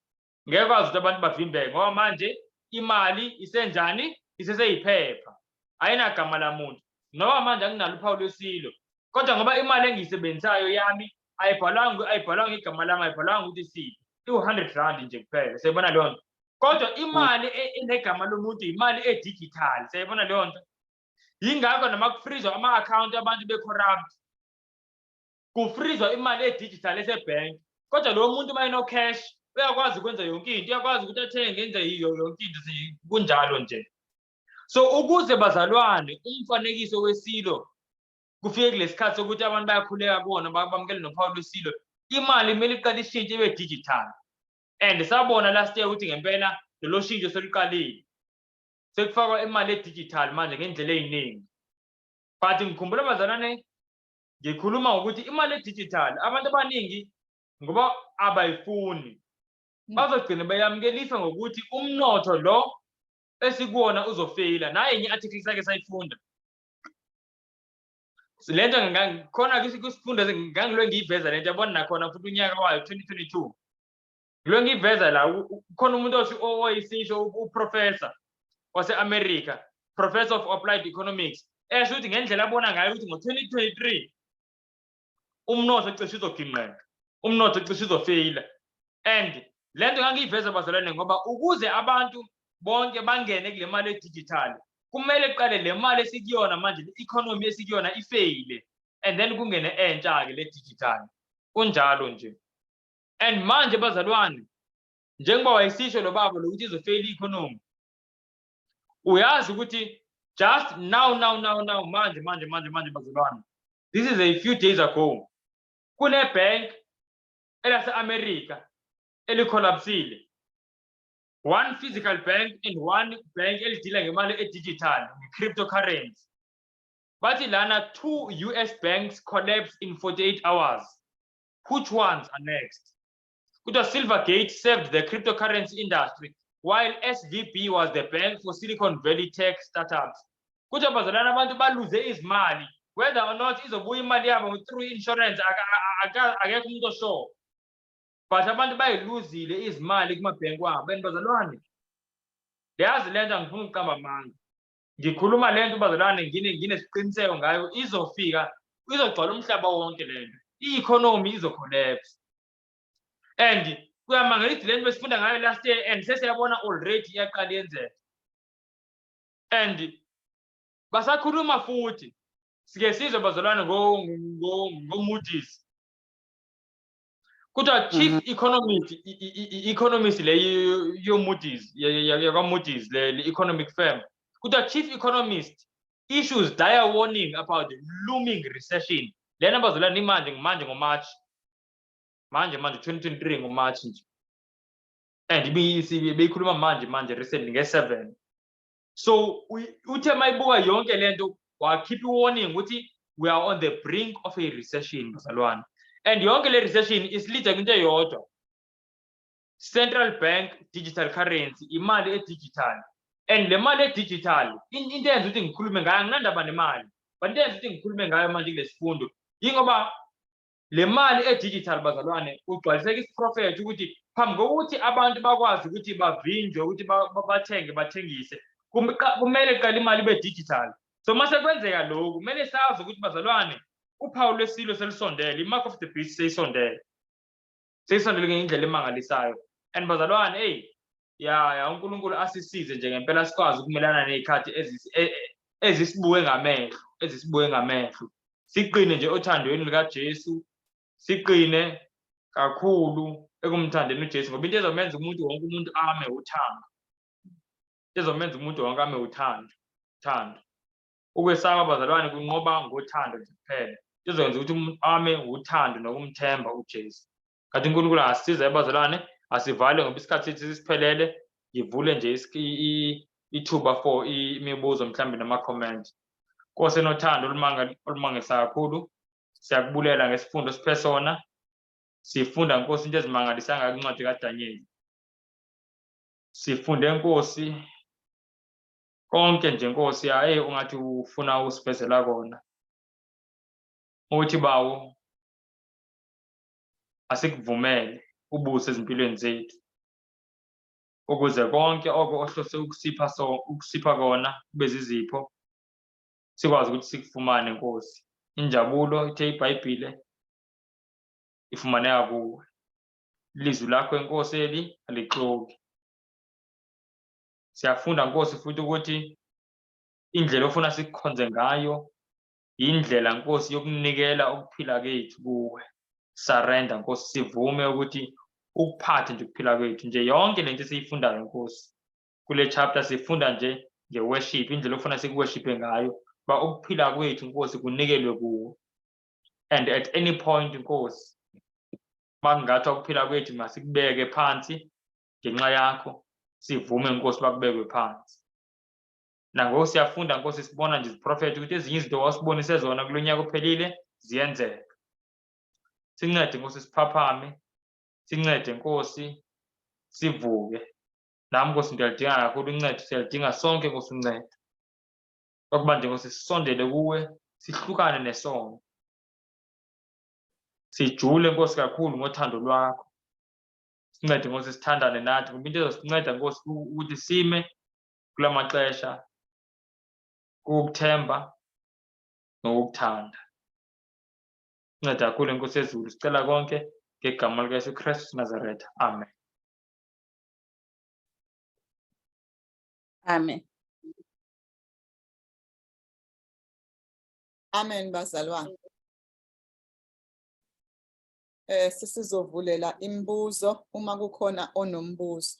Ngeke kwazi ukuthi abantu bavimbeke ngoba manje imali isenjani, iseseyiphepha, ayinagama lamuntu. Noma manje anginalo uphawu lwesilo, kodwa ngoba imali engiyisebenzisayo yami ayibhalwanga igama lami, ayibhalwanga ukuthi Sipe, iwu-100 nje kuphela. Siyabona leyo nto. Kodwa imali enegama lomuntu imali edigital. Siyabona leyo nto. Yingakho noma kufrizwa ama-account abantu be-corrupt, kufrizwa imali edigital esebhenki. Kodwa lo muntu uma eno-cash uyakwazi ukwenza yonke into, uyakwazi ukuthi athenge enze yonke into kunjalo nje. So ukuze bazalwane umfanekiso wesilo kufike kulesikhathi sokuthi abantu bayakhuleka kuwona bamukele nophawu lwesilo, imali kumele iqale ishintshe ibe digital. And sabona last year ukuthi ngempela lelo shintsho seliqalile, sekufakwa imali edigital manje ngendlela eziningi. But ngikhumbula bazalwane ngikhuluma ngokuthi imali edigital abantu abaningi ngoba abayifuni bazogcina beyamukelisa ngokuthi umnotho lo esikuwona uzofeyila. Naye enye article sake sayifunda lento khona kusifunda ngangilo ngiyiveza lento yabona nakhona futhi unyaka wayo 2022 ngilo ngiyiveza la khona umuntu oyisisho uprofessor wase-America, professor of applied economics, esho ukuthi ngendlela abona ngayo ukuthi ngo-2023 umnotho cishe uzoginqeka, umnotho cishe uzofeyila. And lento ngangiyiveza bazalwane ngoba ukuze abantu bonke bangene kule mali edigital kumele kuqale le mali esikuyona manje i-economy esikuyona ifeyile and then kungene entsha ke le digital kunjalo nje. And manje bazalwane njengoba wayisisho lo baba lokuthi izofeyila i-economy, uyazi ukuthi just now manje bazalwane, this is a few days ago kune bank elase-America elicollapsile, one physical bank and one bank elidila ngemali edigital, cryptocurrency. Bathi lana 2 US banks collapsed in 48 hours. Which ones are next? Kuta Silvergate saved the cryptocurrency industry, while SVB was the bank for Silicon Valley tech startups. Kuta bazalana abantu baluze izimali, whether or not izobuya imali yabo through insurance akekho umuntu osho. But abantu bayiluzile izimali kumabhenki wabo. And bazalwane, leyazi lento ngifuna ukuqamba amanga. Ngikhuluma lento bazalwane nginesiqiniseko ngayo izofika, izogcwala umhlaba wonke lento. I-economy izocollapse. And kuyamangala ukuthi lento besifunda ngayo last year and sesiyabona already iyaqala yenzeka. And basakhuluma futhi sike sizwe bazalwane ngo-Moody's. Kuthiwa chief economist le yo-Moody's, yakwa-Moody's, le economic firm. Kuthiwa chief economist issues dire warning about looming recession. Lena bazalwane manje ngoMarch. Manje 2023 ngoMarch nje. And beyikhuluma manje recently nge-7. So uthe mayibuka yonke lento keep warning ukuthi we are on the brink of a recession bazalwane. And yonke le recession isilida kwinto eyodwa. Central bank digital currency, imali edigital. And le mali edigital into eyenza ukuthi ngikhulume ngayo anginandaba nemali, but into eyenza ukuthi ngikhulume ngayo manje kule sifundo yingoba le mali edigital bazalwane ugcwaliseka isiprofethi ukuthi phambi kokuthi abantu bakwazi ukuthi bavinjwe ukuthi bathengise kumele kuqala imali ibe digital. So mase kwenzeka lokho kumele sazi ukuthi bazalwane uphawu lwesilo selisondele, i-mark of the beast seyisondele ngendlela emangalisayo. And bazalwane ya uNkulunkulu asisize nje ngempela sikwazi ukumelana nezikhathi ezisibuke ngamehlo, siqine nje othandweni likaJesu, siqine kakhulu ekumthandeni uJesu ngoba into ezomenza umuntu wonke umuntu ame uthando, ezomenza umuntu wonke ame uthando. Ukwesaba bazalwane kunqoba ngothando nje kuphela, izokwenza ukuthi umuntu ame uthando nokumthemba uJesu. Kanti uNkulunkulu asisize bazalwane, asivale ngoba isikhathi sethu sisiphelele. Ngivule nje ithuba for imibuzo mhlambe nama-comment. Nkosi enothando olumangalisayo kakhulu, siyakubulela ngesifundo siphe sona. Sifunda Nkosi into ezimangalisayo kwincwadi kaDanyeli. Sifunde Nkosi konke nje Nkosi ungathi ufuna usivezela kona. Uthi bawo asikuvumele ubuse ezimpilweni zethu ukuze konke ohlose ukusipha kona kube zizipho sikwazi ukuthi sikufumane Nkosi. Injabulo ithe iBhayibhile ifumaneka kuwe. Ilizwi lakho Nkosi eli alixoki. Siyafunda Nkosi futhi ukuthi indlela ofuna sikukhonze ngayo indlela Nkosi yokunikela ukuphila kwethu kuwe. Surrender Nkosi, sivume ukuthi ukuphathe nje ukuphila kwethu nje yonke lento esiyifundayo Nkosi. Kule chapter sifunda nje nge-worship, indlela ofuna sikuworshiphe ngayo ba ukuphila kwethu Nkosi kunikelwe kuwe. And at any point Nkosi makungathi ukuphila kwethu masikubeke phansi ngenxa yakho, sivume Nkosi bakubekwe phansi. Nangoku siyafunda Nkosi, sibona nje iziprofethi ukuthi ezinye izinto wasibonise zona kulo nyaka ophelile ziyenzeka. Sincede Nkosi siphaphame, sincede Nkosi sivuke. Nami Nkosi ngiyalidinga kakhulu uncedo, siyalidinga sonke Nkosi uncedo. Ukuba nje Nkosi sisondele kuwe, sihlukane nesono. Sijule Nkosi kakhulu ngothando lwakho. Sincede Nkosi sithandane nathi ngoba into ezosinceda Nkosi ukuthi sime kula maxesha ukuthemba nokukuthanda. Sincede kakhulu Nkosi yezulu, sicela konke ngegama likaYesu Kristu Nazaretha. Amen. Amen. Amen bazalwane. Sisizovulela imibuzo uma kukhona onombuzo.